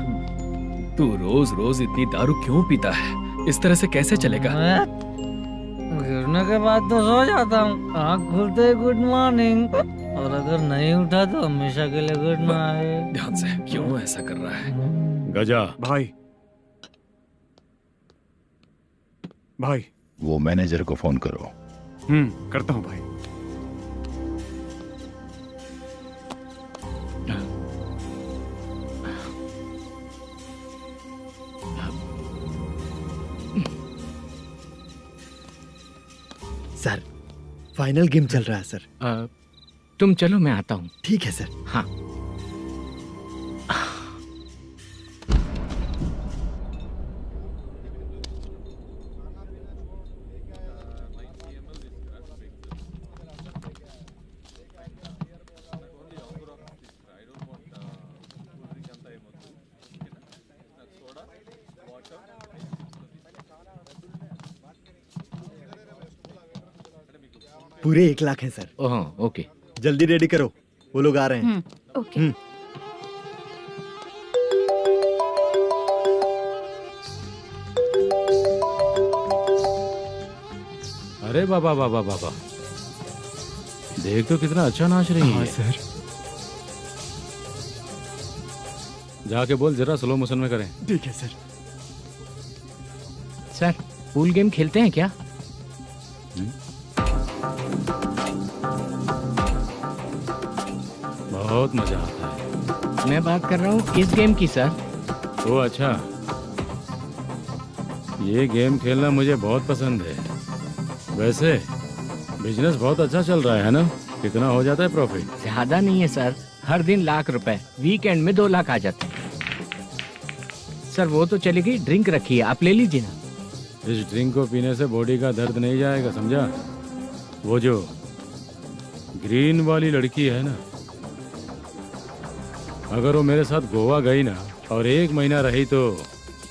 तू रोज रोज इतनी दारू क्यों पीता है? इस तरह से कैसे चलेगा? गिरने के बाद तो सो जाता हूँ, आँख खुलते ही गुड मॉर्निंग, और अगर नहीं उठा तो हमेशा के लिए गुड नाइट। ध्यान से, क्यों ऐसा कर रहा है? गजा भाई, भाई वो मैनेजर को फोन करो। करता हूँ भाई। सर, फाइनल गेम चल रहा है सर। तुम चलो, मैं आता हूँ। ठीक है सर। हाँ। पूरे 1 लाख हैं सर। ओह, ओके। जल्दी रेडी करो, वो लोग आ रहे हैं। ओके। अरे बाबा बाबा बाबा, देख तो कितना अच्छा नाच रही है। सर। जाके बोल जरा स्लो मोशन में करें। ठीक है सर। सर, पूल गेम खेलते हैं क्या? बहुत मजा आता है। मैं बात कर रहा हूँ इस गेम की सर। ओ अच्छा, ये गेम खेलना मुझे बहुत पसंद है। वैसे बिजनेस बहुत अच्छा चल रहा है ना? कितना हो जाता है प्रॉफिट? ज्यादा नहीं है सर, हर दिन लाख रुपए, वीकेंड में 2 लाख आ जाते हैं। सर वो तो चलेगी, ड्रिंक रखी है, आप ले लीजिए ना। इस ड्रिंक को पीने से बॉडी का दर्द नहीं जाएगा, समझा? वो जो ग्रीन वाली लड़की है ना, अगर वो मेरे साथ गोवा गई ना और 1 महीना रही तो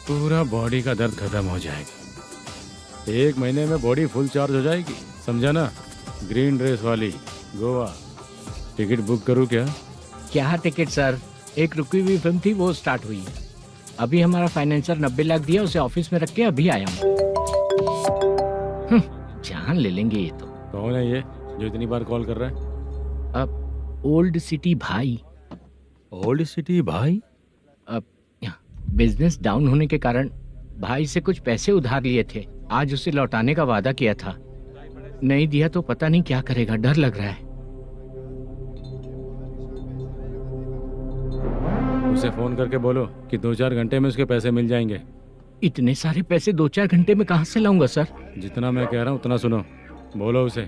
पूरा बॉडी का दर्द खत्म हो जाएगा। 1 महीने में बॉडी फुल चार्ज हो जाएगी, समझा ना? ग्रीन ड्रेस वाली, गोवा। टिकट बुक करूँ क्या? क्या टिकट सर, एक रुकी हुई फिल्म थी वो स्टार्ट हुई है। अभी हमारा फाइनेंसर 90 लाख दिया, उसे ऑफिस में रख के अभी आया हूँ। जान ले लेंगे ये तो। कौन है ये जो इतनी बार कॉल कर रहा है? अब ओल्ड सिटी भाई। ओल्ड सिटी भाई? अब बिजनेस डाउन होने के कारण भाई से कुछ पैसे उधार लिए थे, आज उसे लौटाने का वादा किया था। नहीं दिया तो पता नहीं क्या करेगा, डर लग रहा है। उसे फोन करके बोलो कि 2-4 घंटे में उसके पैसे मिल जाएंगे। इतने सारे पैसे 2-4 घंटे में कहाँ से लाऊंगा सर? जितना मैं कह रहा हूँ उतना सुनो, बोलो उसे।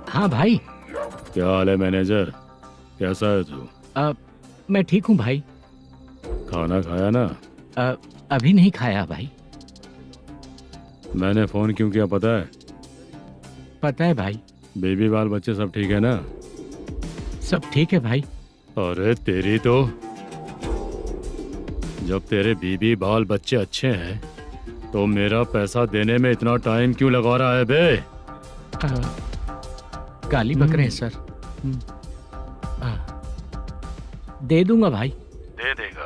हाँ भाई। क्या हाल है मैनेजर, कैसा है तू? मैं ठीक हूँ भाई। खाना खाया ना? अभी नहीं खाया भाई। मैंने फोन क्यों किया पता है? पता है भाई। बेबी बाल बच्चे सब ठीक है ना? सब ठीक है भाई। अरे तेरी तो, जब तेरे बीबी बाल बच्चे अच्छे हैं तो मेरा पैसा देने में इतना टाइम क्यों लगा रहा है बे? गाली बक रहे हैं सर। दे दूंगा भाई। दे देगा?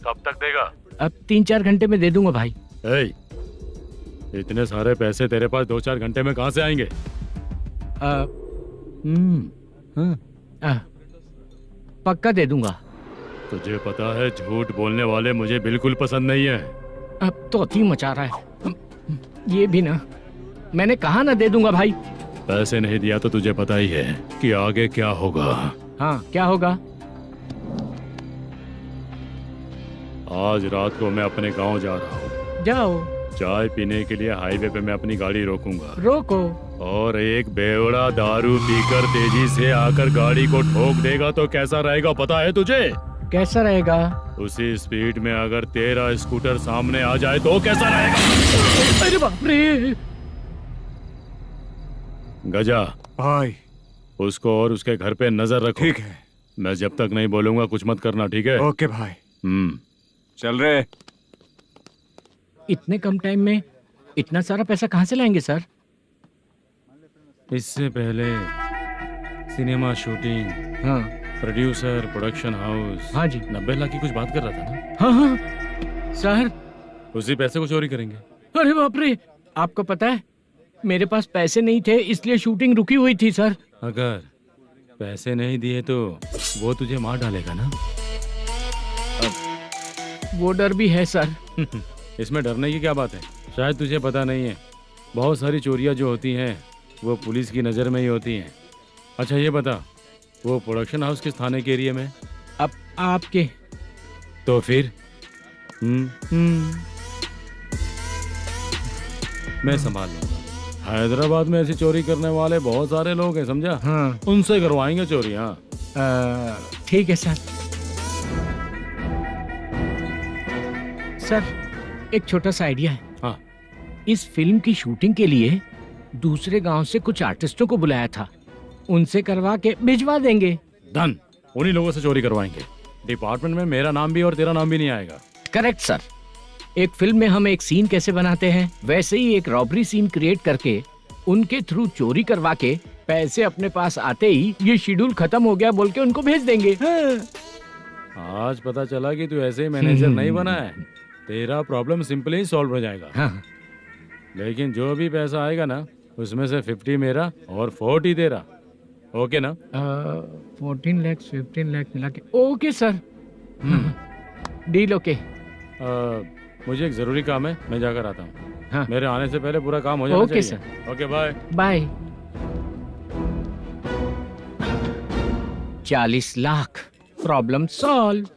कब तक देगा? अब 3-4 घंटे में दे दूंगा भाई। इतने सारे पैसे तेरे पास 2-4 घंटे में कहाँ से आएंगे? पक्का दे दूंगा। तुझे पता है झूठ बोलने वाले मुझे बिल्कुल पसंद नहीं है। अब तो अति मचा रहा है ये भी ना। मैंने कहा ना दे दूंगा भाई। पैसे नहीं दिया तो तुझे पता ही है कि आगे क्या होगा। हाँ क्या होगा? आज रात को मैं अपने गांव जा रहा हूँ। जाओ। चाय पीने के लिए हाईवे पे मैं अपनी गाड़ी रोकूंगा। रोको। और एक बेवड़ा दारू पीकर तेजी से आकर गाड़ी को ठोक देगा तो कैसा रहेगा पता है तुझे? कैसा रहेगा? उसी स्पीड में अगर तेरा स्कूटर सामने आ जाए तो कैसा रहेगा? अरे बाप रे। गजा भाई, उसको और उसके घर पे नजर रखो। ठीक है। मैं जब तक नहीं बोलूंगा कुछ मत करना, ठीक है? ओके भाई। चल रहे। इतने कम टाइम में इतना सारा पैसा कहाँ से लाएंगे सर? इससे पहले सिनेमा शूटिंग, हाँ, प्रोड्यूसर, प्रोडक्शन हाउस। हाँ जी। 90 लाख की कुछ बात कर रहा था ना? हाँ हाँ सर। उसी पैसे को चोरी करेंगे। अरे बाप रे, आपको पता है मेरे पास पैसे नहीं थे इसलिए शूटिंग रुकी हुई थी सर। अगर पैसे नहीं दिए तो वो तुझे मार डालेगा ना? वो डर भी है सर। इसमें डरने की क्या बात है? शायद तुझे पता नहीं है, बहुत सारी चोरियां जो होती हैं वो पुलिस की नज़र में ही होती हैं। अच्छा ये बता, वो प्रोडक्शन हाउस किस थाने के एरिया में? अब आपके। तो फिर मैं संभाल लूंगा। हैदराबाद में ऐसी चोरी करने वाले बहुत सारे लोग हैं, समझा? हाँ। उनसे करवाएंगे चोरी। हाँ ठीक है सर। सर एक छोटा सा आइडिया है। हाँ। इस फिल्म की शूटिंग के लिए दूसरे गांव से कुछ आर्टिस्टों को बुलाया था, उनसे करवा के भिजवा देंगे। डन, उन्हीं लोगों से चोरी करवाएंगे। डिपार्टमेंट में मेरा नाम भी और तेरा नाम भी नहीं आएगा। Correct sir. एक फिल्म में हम एक सीन कैसे बनाते हैं वैसे ही एक रॉबरी सीन क्रिएट करके उनके थ्रू चोरी करवा के पैसे अपने पास आते ही ये शेड्यूल खत्म हो गया बोल के उनको भेज देंगे। आज पता चला कि तू ऐसे ही मैनेजर नहीं बना है। तेरा प्रॉब्लम सिंपली ही सॉल्व हो जाएगा। हाँ। लेकिन जो भी पैसा आएगा ना उसमें से 50 मेरा और 40 तेरा। ओके ना? 14 लाख 15 लाख मिला के। Okay sir. Deal okay. मुझे एक जरूरी काम है, मैं जाकर आता हूँ। हाँ। मेरे आने से पहले पूरा काम हो जाना ओके चाहिए। Okay bye. Bye. 40 lakh, problem solve.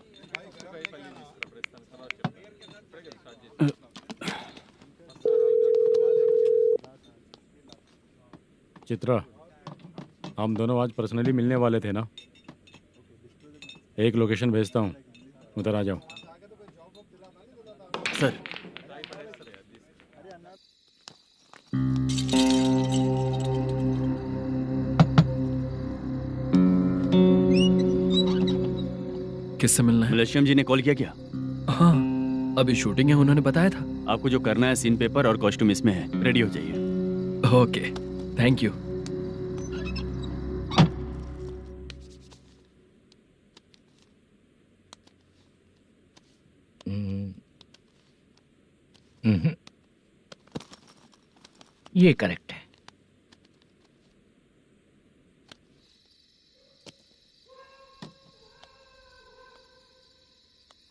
Chitra, हम दोनों आज पर्सनली मिलने वाले थे ना? एक लोकेशन भेजता हूँ, उधर आ जाओ। सर, किससे मिलना है? मलेशियम जी ने कॉल किया क्या? हाँ, अभी शूटिंग है, उन्होंने बताया था। आपको जो करना है, सीन पेपर और कॉस्ट्यूम इसमें है, रेडी हो जाइए। Okay, thank you. ये करेक्ट है।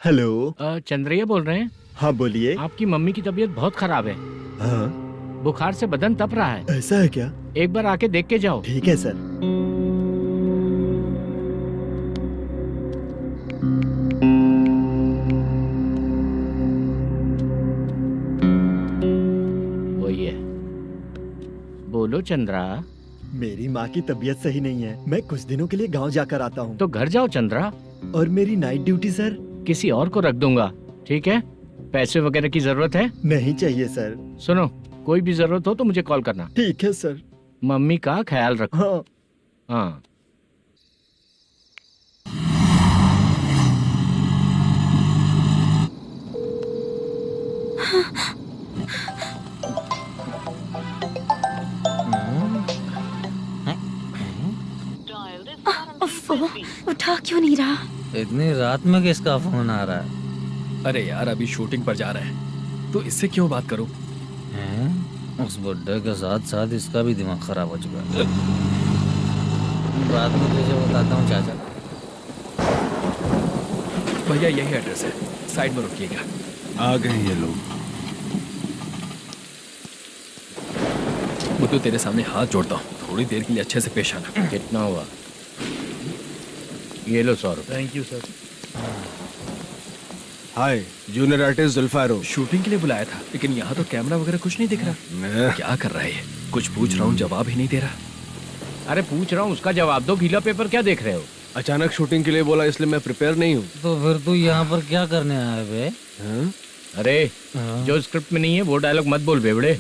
हेलो। चंद्रैया बोल रहे हैं? हाँ बोलिए। आपकी मम्मी की तबीयत बहुत खराब है। हाँ। बुखार से बदन तप रहा है। ऐसा है क्या? एक बार आके देख के जाओ। ठीक है सर। वही है। बोलो चंद्रा। मेरी माँ की तबीयत सही नहीं है, मैं कुछ दिनों के लिए गांव जाकर आता हूँ। तो घर जाओ चंद्रा। और मेरी नाइट ड्यूटी सर? किसी और को रख दूंगा, ठीक है? पैसे वगैरह की जरूरत है? नहीं चाहिए सर। सुनो, कोई भी जरूरत हो तो मुझे कॉल करना। ठीक है सर। मम्मी का ख्याल रखो। हाँ। हाँ। उठा क्यों नहीं रहा? इतनी रात में किसका फोन आ रहा है? अरे यार, अभी शूटिंग पर जा रहे हैं, तो इससे क्यों बात करूं? उस बुड्ढे के साथ साथ इसका भी दिमाग खराब हो चुका है। रात में तुझे बताता हूँ चाचा। भैया यही एड्रेस है, साइड में रुकिएगा। आ गए ये लोग। मुझे तेरे सामने हाथ जोड़ता हूँ, थोड़ी देर के लिए अच्छे से पेश आना। कितना हुआ? ये लो 100 रुपए। Thank you sir. Hi, junior artist जुल्फारो। शूटिंग के लिए बुलाया था, लेकिन यहाँ तो कैमरा वगैरह कुछ नहीं दिख रहा। क्या कर रहा है ये? कुछ पूछ रहा हूँ, जवाब ही नहीं दे रहा। अरे पूछ रहा हूँ, उसका जवाब दो। गीला पेपर क्या देख रहे हो? अचानक शूटिंग के लिए बोला, इसलिए मैं प्रिपेयर नहीं हूँ। तो फिर तू यहाँ पर क्या करने आया बे? अरे जो स्क्रिप्ट में नहीं है वो डायलॉग मत बोल बेवड़े।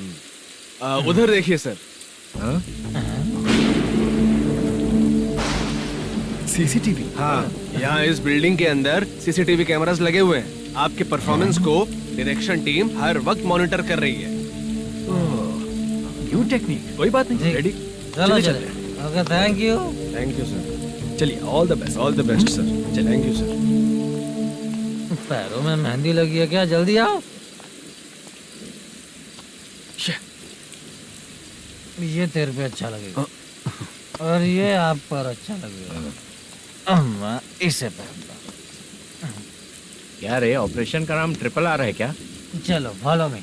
उधर देखिए सर। सीसीटीवी? हाँ, यहाँ इस बिल्डिंग के अंदर सीसीटीवी कैमरास लगे हुए हैं। आपके परफॉर्मेंस को डायरेक्शन टीम हर वक्त मॉनिटर कर रही है। न्यू टेक्निक, कोई बात नहीं। रेडी? चलो चले। Okay, thank you. Thank you sir. चलिए, all the best. All the best sir. चलिए, थैंक यू सर। पैरों में मेहंदी लगी है क्या? जल्दी आओ। ये तेरे पे अच्छा लगेगा और ये आप पर अच्छा लगेगा। मैं इसे पहनता। क्या रे, ऑपरेशन का नाम ट्रिपल आर है क्या? चलो follow me.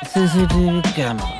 CCTV camera.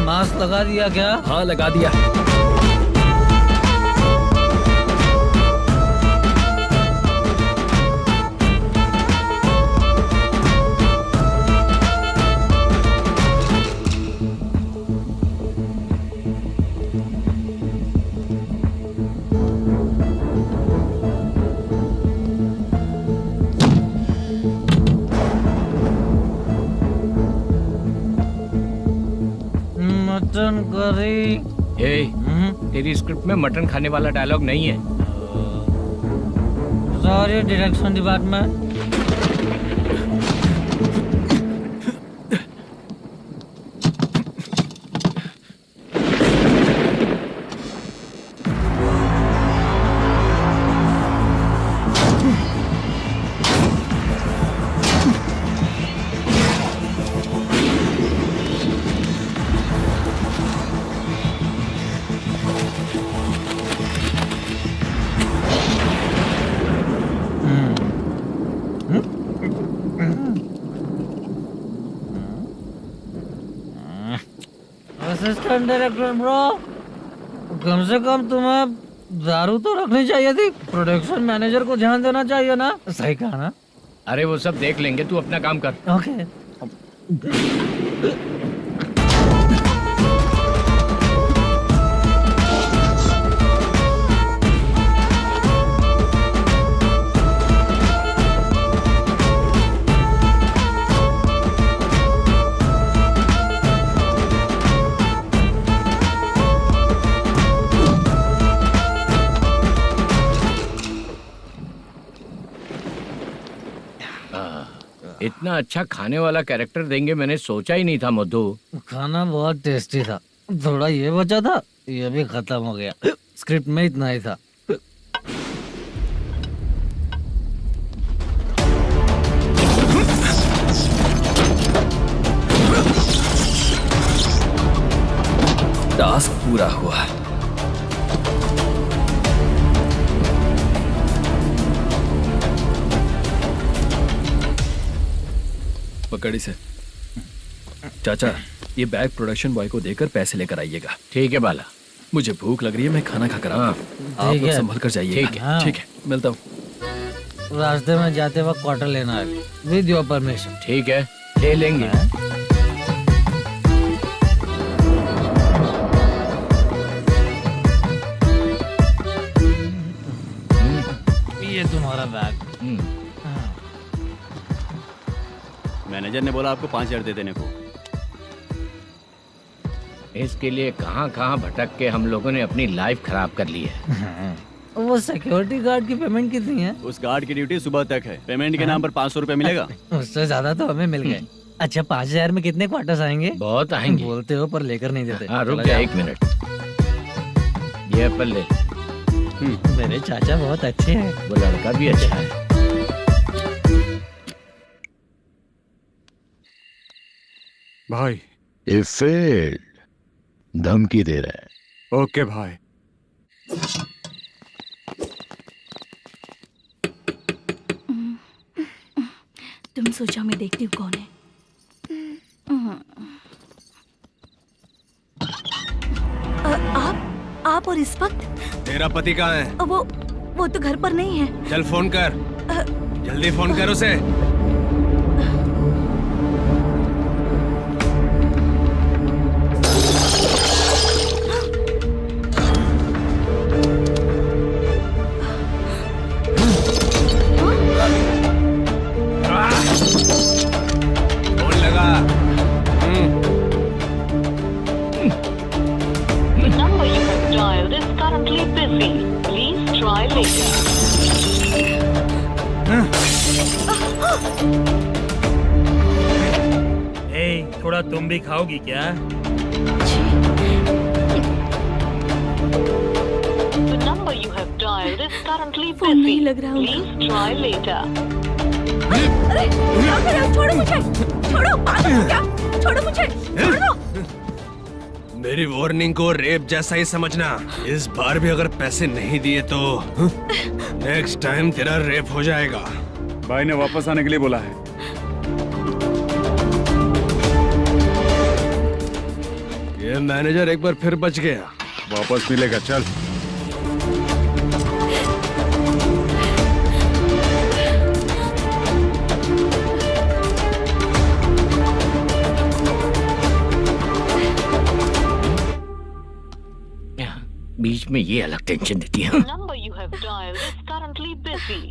Mask लगा दिया क्या? हाँ, लगा दिया। सॉरी। तेरी स्क्रिप्ट में मटन खाने वाला डायलॉग नहीं है। Sorry direction department. Assistant director bro, कम से कम तुम्हें दारू तो रखनी चाहिए थी। प्रोडक्शन मैनेजर को ध्यान देना चाहिए ना। सही कहा ना? अरे वो सब देख लेंगे, तू अपना काम कर। ओके। इतना अच्छा खाने वाला कैरेक्टर देंगे मैंने सोचा ही नहीं था मधु। खाना बहुत टेस्टी था। थोड़ा ये बचा था, ये भी खत्म हो गया। स्क्रिप्ट में इतना ही था। टास्क पूरा हुआ। पकड़ी से चाचा, ये बैग प्रोडक्शन बॉय को देकर पैसे लेकर आइएगा। ठीक है बाला। मुझे भूख लग रही है, मैं खाना खाकर आता हूँ। आप ठीक लोग है। संभल कर जाइएगा। ठीक है। ठीक है, मिलता हूँ। रास्ते में जाते वक्त क्वार्टर लेना है, विद योर परमिशन। ठीक है, ले लेंगे। ये तुम्हारा बैग। मैनेजर ने बोला आपको 5,000 दे देने को। इसके लिए कहाँ कहाँ भटक के हम लोगों ने अपनी लाइफ खराब कर ली है। वो सिक्योरिटी गार्ड की पेमेंट कितनी है? उस गार्ड की ड्यूटी सुबह तक है। पेमेंट के नाम पर 500 रुपए मिलेगा। उससे ज्यादा तो हमें मिल गए। अच्छा 5,000 में कितने क्वार्टर्स आएंगे? बहुत आएंगे। बोलते हो पर लेकर नहीं देते। हाँ रुक चला जा जाओ। 1 मिनट। ये एप्पल ले। मेरे चाचा बहुत अच्छे हैं। वो लड़का भी अच्छा है। भाई ये फेल्ड, धमकी दे रहा है। ओके भाई। तुम सोचा मैं देखती हूँ कौन है। आप और इस वक्त तेरा पति कहाँ है? वो तो घर पर नहीं है। चल फोन कर, जल्दी फोन कर उसे। फोन लगा। number you have dialed is currently busy. Please try later. थोड़ा तुम भी खाओगी क्या? The number you have dialed is currently phone busy. नहीं लग रहा Please try later. अरे क्या कर रहे हो? छोड़ो मुझे, छोड़ो, पागल हो क्या? छोड़ो मुझे, छोड़ो। मेरी वार्निंग को रेप जैसा ही समझना। इस बार भी अगर पैसे नहीं दिए तो नेक्स्ट टाइम तेरा रेप हो जाएगा। भाई ने वापस आने के लिए बोला है। ये मैनेजर एक बार फिर बच गया। वापस मिलेगा, चल। बीच में ये अलग टेंशन देती है। The number you have dialed is currently busy.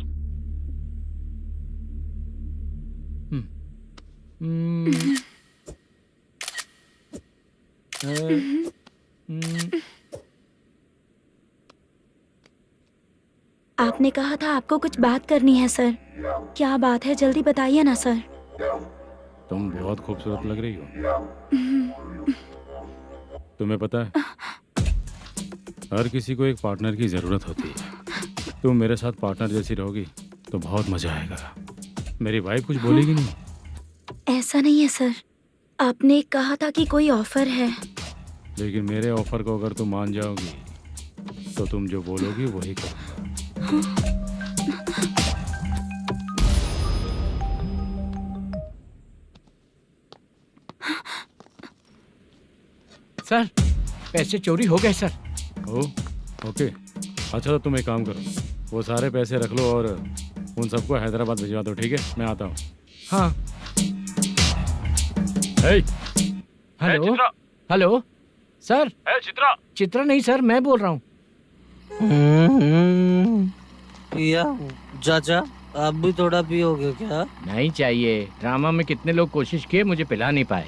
आपने कहा था आपको कुछ बात करनी है सर। क्या बात है, जल्दी बताइए ना सर। तुम बहुत खूबसूरत लग रही हो। तुम्हें पता है, हर किसी को एक पार्टनर की जरूरत होती है। तुम मेरे साथ पार्टनर जैसी रहोगी तो बहुत मजा आएगा। मेरी वाइफ कुछ बोलेगी नहीं? ऐसा नहीं है सर, आपने कहा था कि कोई ऑफर है। लेकिन मेरे ऑफर को अगर तुम मान जाओगी तो तुम जो बोलोगी वही करो। सर, पैसे चोरी हो गए सर। ओके, अच्छा तो तुम एक काम करो, वो सारे पैसे रख लो और उन सबको हैदराबाद भिजवा दो, ठीक है? मैं आता हूँ। हाँ। Hello hello sir. Chitra. Chitra नहीं सर, मैं बोल रहा हूँ। या चाचा, आप भी थोड़ा पियोगे क्या? नहीं चाहिए। ड्रामा में कितने लोग कोशिश किए, मुझे पिला नहीं पाए।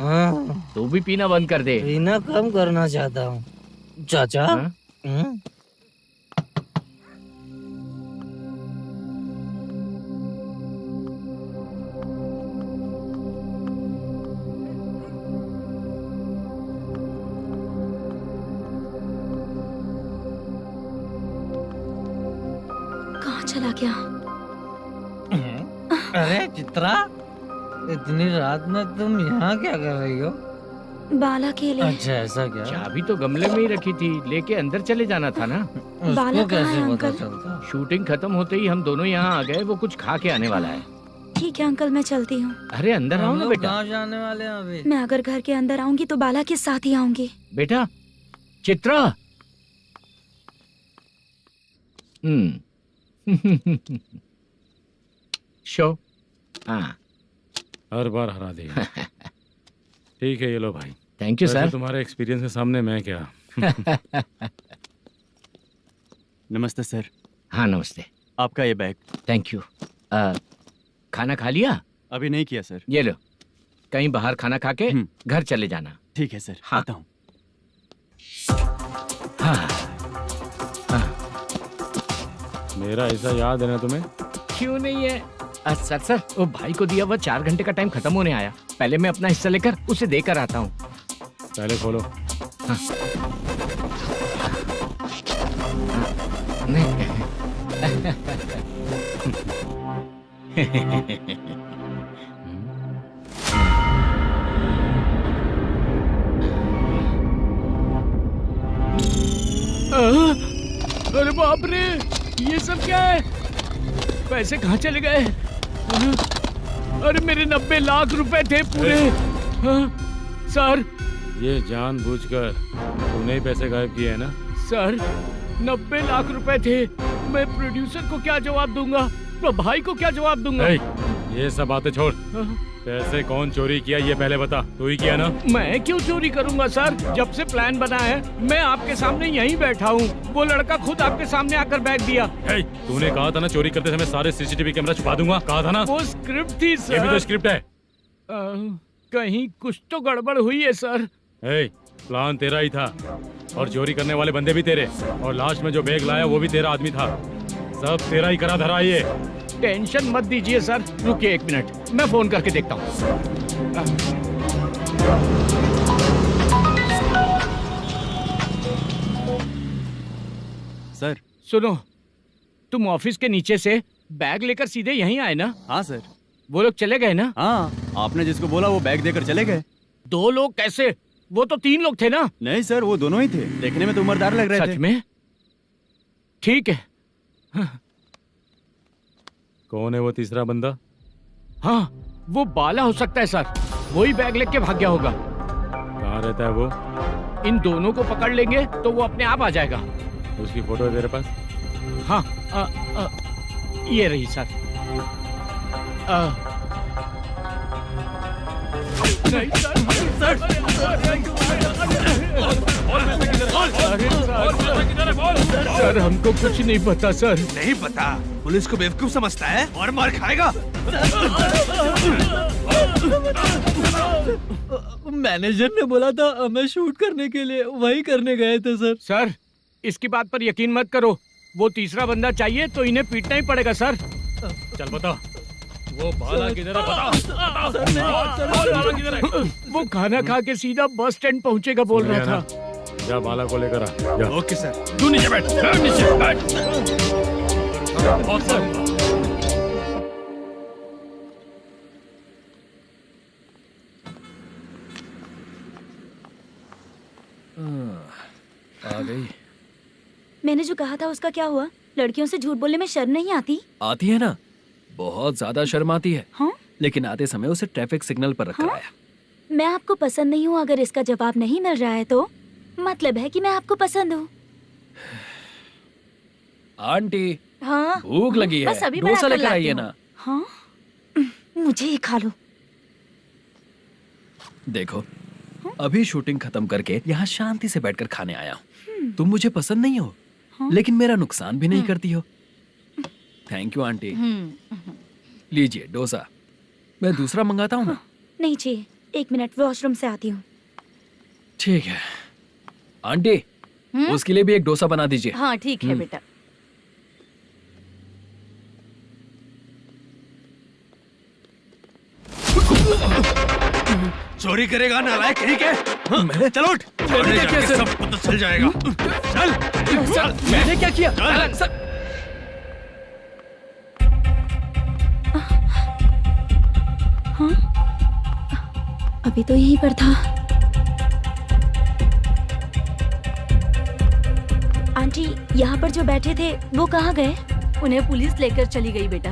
तू भी पीना बंद कर दे। पीना कम करना चाहता हूँ चाचा। कहाँ चला गया? अरे चित्रा, इतनी रात में तुम यहाँ क्या कर रही हो? बाला के लिए। अच्छा ऐसा क्या? चाबी तो गमले में ही रखी थी, लेके अंदर चले जाना था ना। बाला उसको कहाँ कैसे है पता अंकल? चलता? शूटिंग खत्म होते ही हम दोनों यहाँ आ गए। वो कुछ खा के आने वाला है। ठीक है अंकल, मैं चलती हूँ। अरे अंदर आओ हम ना लोग बेटा। कहाँ जाने वाले हैं अभी? मैं अगर घर के अंदर आऊंगी तो बाला के साथ ही आऊंगी। बेटा चित्रा। शो। हाँ, हर बार हरा देगा। ठीक है, ये लो भाई। थैंक यू वैसे सर। तुम्हारे एक्सपीरियंस के सामने मैं क्या। नमस्ते सर। हाँ नमस्ते। आपका ये बैग। Thank you. खाना खा लिया? अभी नहीं किया सर। ये लो, कहीं बाहर खाना खा के घर चले जाना। ठीक है सर। हाँ। आता हूँ। हाँ। मेरा ऐसा याद है ना तुम्हें? क्यों नहीं है? सर वो भाई को दिया हुआ 4 घंटे का टाइम खत्म होने आया। पहले मैं अपना हिस्सा लेकर उसे देकर आता हूँ। पहले खोलो। हाँ। अरे बाप रे, ये सब क्या है? पैसे कहाँ चले गए? अरे मेरे 90 लाख रुपए थे पूरे। सर, ये जानबूझकर तूने ही पैसे गायब किए हैं ना? सर 90 लाख रुपए थे। मैं प्रोड्यूसर को क्या जवाब दूंगा, तो भाई को क्या जवाब दूंगा? ये सब बातें छोड़। पैसे कौन चोरी किया ये पहले बता। तू ही किया ना? मैं क्यों चोरी करूंगा सर? जब से प्लान बना है मैं आपके सामने यहीं बैठा हूँ। वो लड़का खुद आपके सामने आकर बैग दिया। तूने कहा था ना चोरी करते समय सारे सीसीटीवी कैमरा छुपा दूंगा, कहा था ना? वो स्क्रिप्ट थी सर। ये भी तो स्क्रिप्ट है। कहीं कुछ तो गड़बड़ हुई है सर। प्लान तेरा ही था और चोरी करने वाले बंदे भी तेरे, और लास्ट में जो बैग लाया वो भी तेरा आदमी था। सब तेरा ही करा धरा। ये टेंशन मत दीजिए सर। रुकिए 1 मिनट, मैं फोन करके देखता हूँ। सर सुनो, तुम ऑफिस के नीचे से बैग लेकर सीधे यहीं आए ना? हाँ सर। वो लोग चले गए ना? हाँ, आपने जिसको बोला वो बैग देकर चले गए। 2 लोग कैसे? वो तो 3 लोग थे ना? नहीं सर, वो दोनों ही थे। देखने में तो उम्रदार लग रहे थे। सच में? ठीक है। कौन है वो तीसरा बंदा? हाँ, वो बाला हो सकता है सर। वही बैग लेके भाग गया होगा। कहाँ रहता है वो? इन दोनों को पकड़ लेंगे तो वो अपने आप आ जाएगा। उसकी फोटो है तेरे पास? हाँ, ये रही सर। नहीं सर, हमको कुछ नहीं पता सर। नहीं पता? पुलिस को बेवकूफ समझता है और मार खाएगा। मैनेजर ने बोला था हमें शूट करने के लिए, वही करने गए थे सर। सर इसकी बात पर यकीन मत करो, वो तीसरा बंदा चाहिए तो इन्हें पीटना ही पड़ेगा सर। चल बता, वो बाला किधर है? बता। बाला किधर है? वो खाना खा के सीधा बस स्टैंड पहुंचेगा बोल रहा था। जा बाला को लेकर आ। जा। Okay sir. तू नीचे बैठ, नीचे बैठ। बहुत सर। आ गई। मैंने जो कहा था उसका क्या हुआ? लड़कियों से झूठ बोलने में शर्म नहीं आती? आती है ना, बहुत ज्यादा शर्म आती है। हाँ? लेकिन आते समय उसे ट्रैफिक सिग्नल पर रखकर आया। मैं आपको पसंद नहीं हूँ, अगर इसका जवाब नहीं मिल रहा है तो मतलब है कि मैं आपको पसंद हूँ। आंटी, हाँ भूख लगी है, बस अभी डोसा बनाकर लेकर लाती आइए हूँ। ना। हाँ मुझे ही खा लो। देखो, अभी शूटिंग खत्म करके यहाँ शांति से बैठकर खाने आया हूँ। तुम मुझे पसंद नहीं हो, लेकिन मेरा नुकसान भी नहीं करती हो। Thank you aunty. लीजिए डोसा। मैं दूसरा मंगाता हूँ ना? नहीं चाहिए, 1 मिनट वॉशरूम से आती हूँ। ठीक है आंटी, उसके लिए भी एक डोसा बना दीजिए। हाँ ठीक है बेटा। चोरी करेगा नालायक कहीं के? मैंने चलो उठ, मैंने क्या किया सर? सब पता चल जाएगा। चल मैंने क्या किया सर? हाँ अभी तो यहीं पर था। आंटी यहाँ पर जो बैठे थे वो कहाँ गए? उन्हें पुलिस लेकर चली गई बेटा।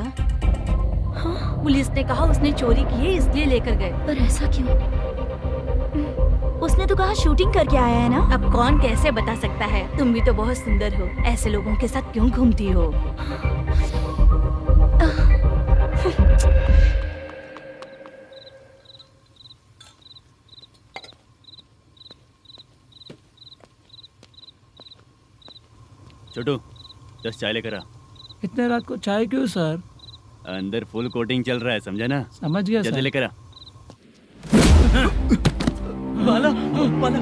हाँ? पुलिस ने कहा उसने चोरी की है इसलिए लेकर गए। पर ऐसा क्यों? उसने तो कहा शूटिंग करके आया है ना। अब कौन कैसे बता सकता है? तुम भी तो बहुत सुंदर हो, ऐसे लोगों के साथ क्यों घूमती हो? छोटू, 10 चाय लेकर आ। इतने रात को चाय क्यों सर? अंदर फुल कोटिंग चल रहा है, समझा ना? समझ गया जल्दी सर। लेकर आ। बाला, बाला।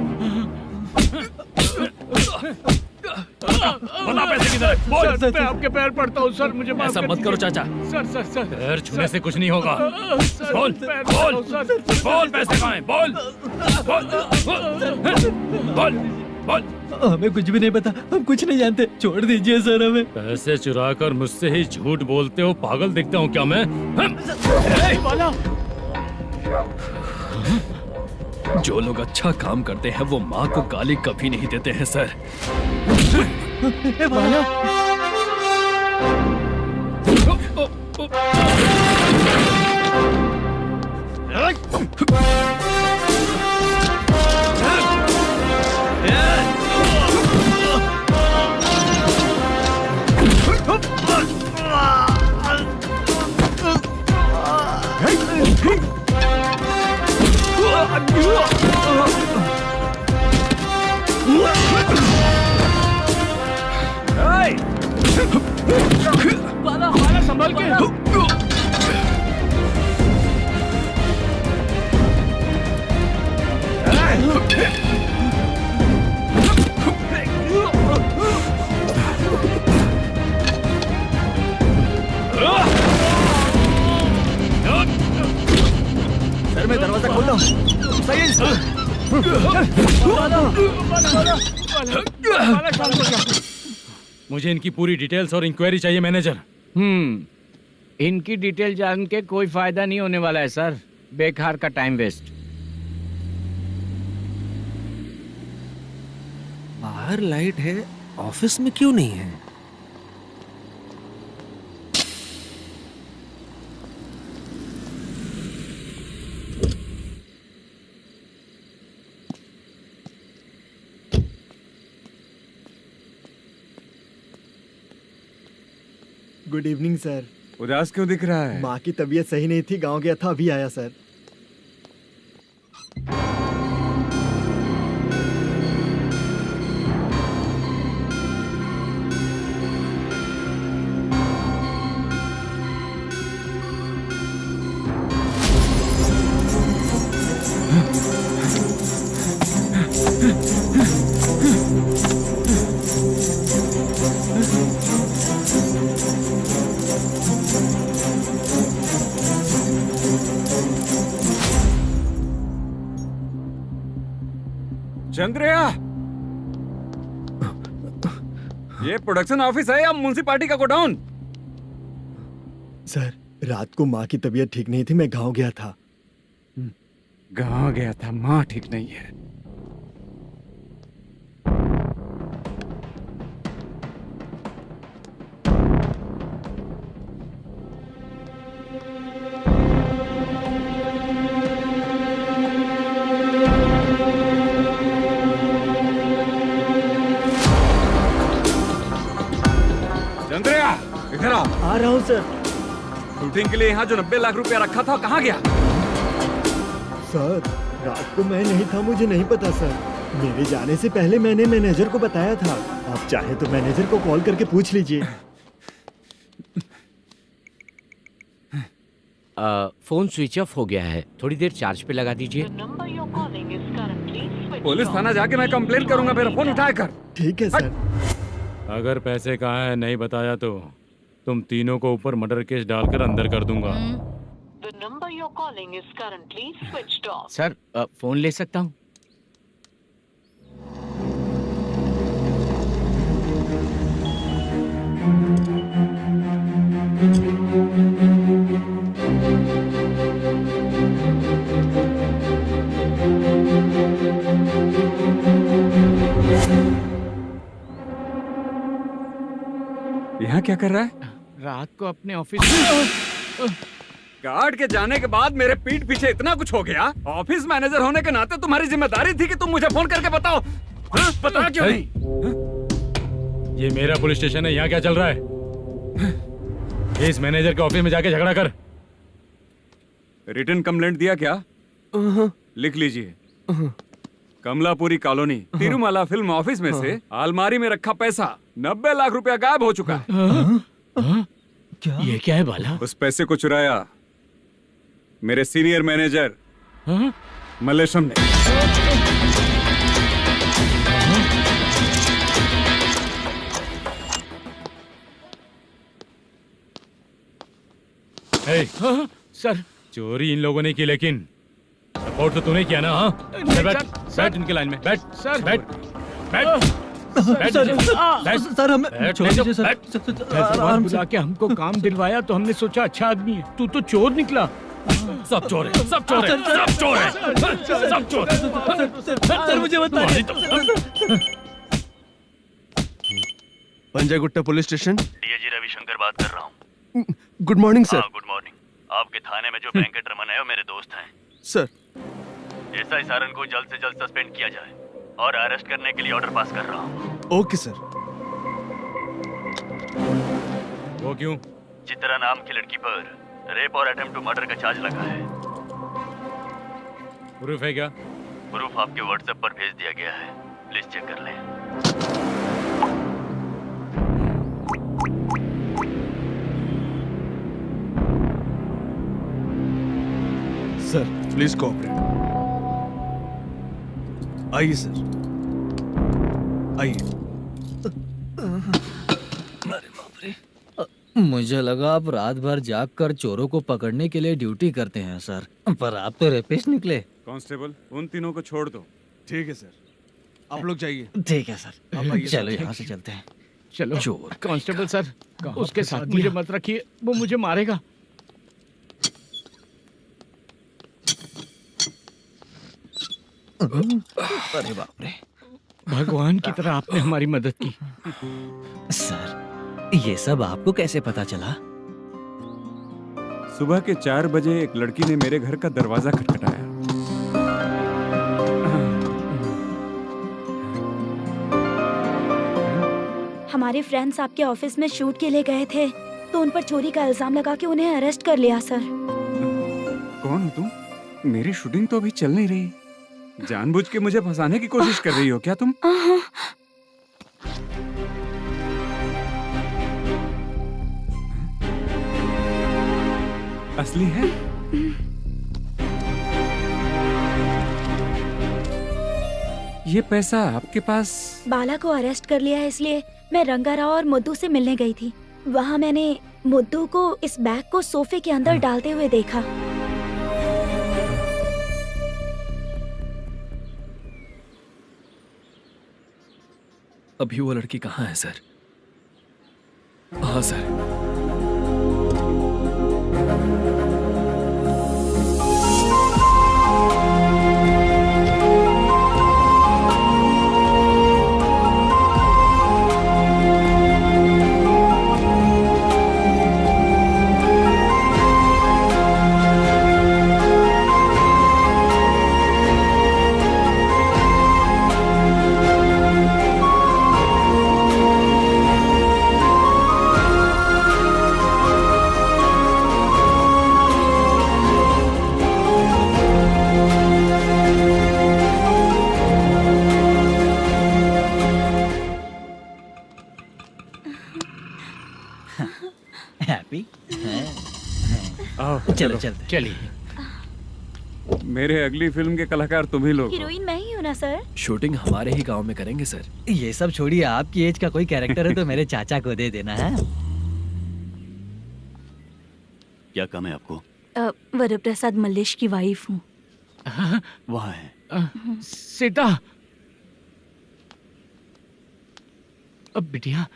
बता पैसे किधर है? बोल। सर, मैं आपके पैर पड़ता हूँ सर, मुझे माफ ऐसा कर मत करो दीजिए। चाचा। सर सर सर पैर छूने से कुछ नहीं होगा। सर, बोल, पैर बोल, पड़ता हूँ, सर। बोल पैसे कहाँ हैं? बोल, बोल, बोल। हमें कुछ भी नहीं पता, हम कुछ नहीं जानते, छोड़ दीजिए सर हमें। पैसे चुरा कर मुझसे ही झूठ बोलते हो, पागल दिखता हूँ क्या मैं? जो लोग अच्छा काम करते हैं वो माँ को गाली कभी नहीं देते हैं सर। बाला संभल के। सर मैं दरवाजा खोल रहा हूँ। सही मुझे इनकी पूरी डिटेल्स और इंक्वायरी चाहिए मैनेजर। इनकी डिटेल जान के कोई फायदा नहीं होने वाला है सर, बेकार का टाइम वेस्ट। बाहर लाइट है, ऑफिस में क्यों नहीं है? Good evening sir. उदास क्यों दिख रहा है? माँ की तबीयत सही नहीं थी, गांव गया था, अभी आया सर। चंद्रया, ये प्रोडक्शन ऑफिस है या म्युनिसिपालिटी का गोडाउन? सर, रात को माँ की तबीयत ठीक नहीं थी, मैं गांव गया था। गांव गया था, माँ ठीक नहीं है। चंद्रया, इधर आ रहा हूँ सर। शूटिंग के लिए यहाँ जो 90 लाख रुपया रखा था, कहाँ गया? सर, रात को मैं नहीं था, मुझे नहीं पता सर। मेरे जाने से पहले मैंने मैनेजर को बताया था। आप चाहे तो मैनेजर को कॉल करके पूछ लीजिए। फोन स्विच ऑफ हो गया है, थोड़ी देर चार्ज पे लगा दीजिए। पुलिस थाना जाके मैं कंप्लेंट करूंगा, मेरा फोन उठाया कर। ठीक है सर। अगर पैसे कहाँ है नहीं बताया तो तुम तीनों को ऊपर मर्डर केस डालकर अंदर कर दूंगा। The number you're calling is currently switched off. Sir, phone ले सकता हूँ? यहाँ क्या कर रहा है? रात को अपने ऑफिस गार्ड के जाने के बाद मेरे पीठ पीछे इतना कुछ हो गया। ऑफिस मैनेजर होने के नाते तुम्हारी जिम्मेदारी थी कि तुम मुझे फोन करके बताओ। हाँ? पता क्यों नहीं? ये मेरा पुलिस स्टेशन है, यहाँ क्या चल रहा है? इस मैनेजर के ऑफिस में जाके झगड़ा कर। रिटन कंप्लेंट दिया क्या? लिख लीजिए। Kamalapuri colony, Tirumala film office में से अलमारी में रखा पैसा 90 लाख रुपया गायब हो चुका है। क्या? ये क्या है बाला? उस पैसे को चुराया मेरे सीनियर मैनेजर मल्लेशम ने। सर, चोरी इन लोगों ने की, लेकिन सपोर्ट तो तूने किया ना? हाँ, बैठ इनके लाइन में, बैठ सर, बैठ सर, हमें छोड़ दीजिए सर। भगवान बुला के हमको काम दिलवाया तो हमने सोचा अच्छा आदमी है, तू तो चोर निकला। सब चोर है, सब चोर है, सब चोर है, सब चोर। सर मुझे बताइए। Panjagutta police station. DAG Ravishankar बात कर रहा हूँ। Good morning sir. Good morning. आपके थाने में जो वेंकट रमन है वो मेरे दोस्त हैं। सर, एसआई सारन को जल्द से जल्द सस्पेंड किया जाए और अरेस्ट करने के लिए ऑर्डर पास कर रहा हूँ। Okay sir. वो क्यों? चित्रा नाम की लड़की पर रेप और अटेम्प्ट टू मर्डर का चार्ज लगा है। प्रूफ है क्या? प्रूफ आपके व्हाट्सएप पर भेज दिया गया है, प्लीज चेक कर लें। Sir please cooperate. आइए सर, आइए। मुझे लगा आप रात भर जाग कर चोरों को पकड़ने के लिए ड्यूटी करते हैं सर, पर आप तो रेपिस्ट निकले। कांस्टेबल, उन तीनों को छोड़ दो। ठीक है सर, आप लोग जाइए। ठीक है सर, चलो यहाँ से चलते हैं। चलो चोर कांस्टेबल सर, उसके साथ मुझे मत रखिए, वो मुझे मारेगा। अरे बाप रे, भगवान की तरह आपने हमारी मदद की। सर, ये सब आपको कैसे पता चला? सुबह के 4 बजे एक लड़की ने मेरे घर का दरवाजा खटखटाया। हमारे फ्रेंड्स आपके ऑफिस में शूट के लिए गए थे, तो उन पर चोरी का इल्जाम लगा के उन्हें अरेस्ट कर लिया सर। कौन हो तुम? मेरी शूटिंग तो अभी चल नहीं रही। जानबूझ के मुझे फंसाने की कोशिश कर रही हो क्या तुम? असली है? ये पैसा आपके पास? बाला को अरेस्ट कर लिया है, इसलिए मैं रंगाराव और मुद्दू से मिलने गई थी। वहाँ मैंने मुद्दू को इस बैग को सोफे के अंदर डालते हुए देखा। अभी वो लड़की कहाँ है सर? हाँ सर। हैप्पी? चलो चलते। चलिए। मेरे अगली फिल्म के कलाकार तुम ही लोग हो। हीरोइन मैं ही हूँ ना सर। शूटिंग हमारे ही गांव में करेंगे सर। ये सब छोड़िए, आपकी एज का कोई कैरेक्टर है तो मेरे चाचा को दे देना है। क्या काम है आपको? वरप्रसाद मल्लेश की वाइफ हूँ। वहाँ है। सीता। अब बिटिया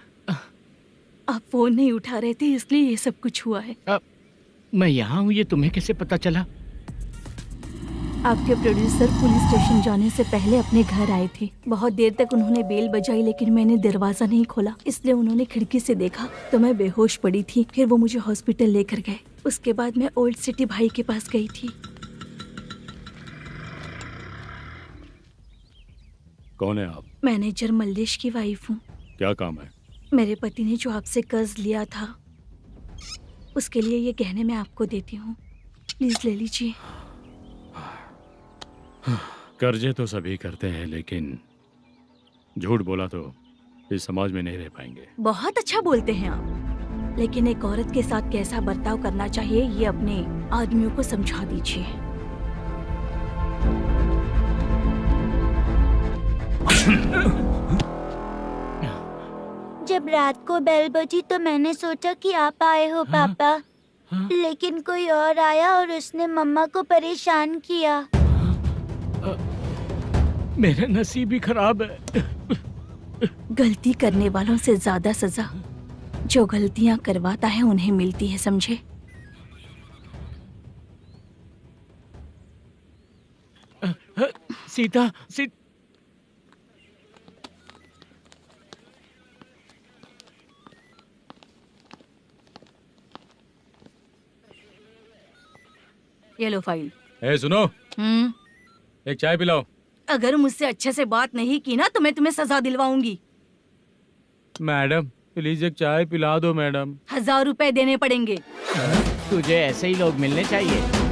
आप फोन नहीं उठा रहे थे इसलिए ये सब कुछ हुआ है। मैं यहाँ हूँ, ये तुम्हें कैसे पता चला? आपके प्रोड्यूसर पुलिस स्टेशन जाने से पहले अपने घर आए थे। बहुत देर तक उन्होंने बेल बजाई लेकिन मैंने दरवाजा नहीं खोला, इसलिए उन्होंने खिड़की से देखा तो मैं बेहोश पड़ी थी। फिर वो मुझे हॉस्पिटल लेकर गए। उसके बाद मैं ओल्ड सिटी भाई के पास गई थी। कौन है आप? मैनेजर मल्लेश की वाइफ हूँ। क्या काम है? मेरे पति ने जो आपसे कर्ज लिया था उसके लिए ये गहने मैं आपको देती हूँ, प्लीज ले लीजिए। कर्जे तो सभी करते हैं, लेकिन झूठ बोला तो इस समाज में नहीं रह पाएंगे। बहुत अच्छा बोलते हैं आप, लेकिन एक औरत के साथ कैसा बर्ताव करना चाहिए ये अपने आदमियों को समझा दीजिए। जब रात को बेल बजी तो मैंने सोचा कि आप आए हो पापा, लेकिन कोई और आया और उसने मम्मा को परेशान किया। मेरा नसीब ही खराब है। गलती करने वालों से ज्यादा सजा जो गलतियां करवाता है उन्हें मिलती है, समझे? सीता, ये लो फाइल। ए सुनो, एक चाय पिलाओ। अगर मुझसे अच्छे से बात नहीं की ना तो मैं तुम्हें सजा दिलवाऊंगी। मैडम प्लीज एक चाय पिला दो मैडम। 1000 रुपए देने पड़ेंगे। तुझे ऐसे ही लोग मिलने चाहिए।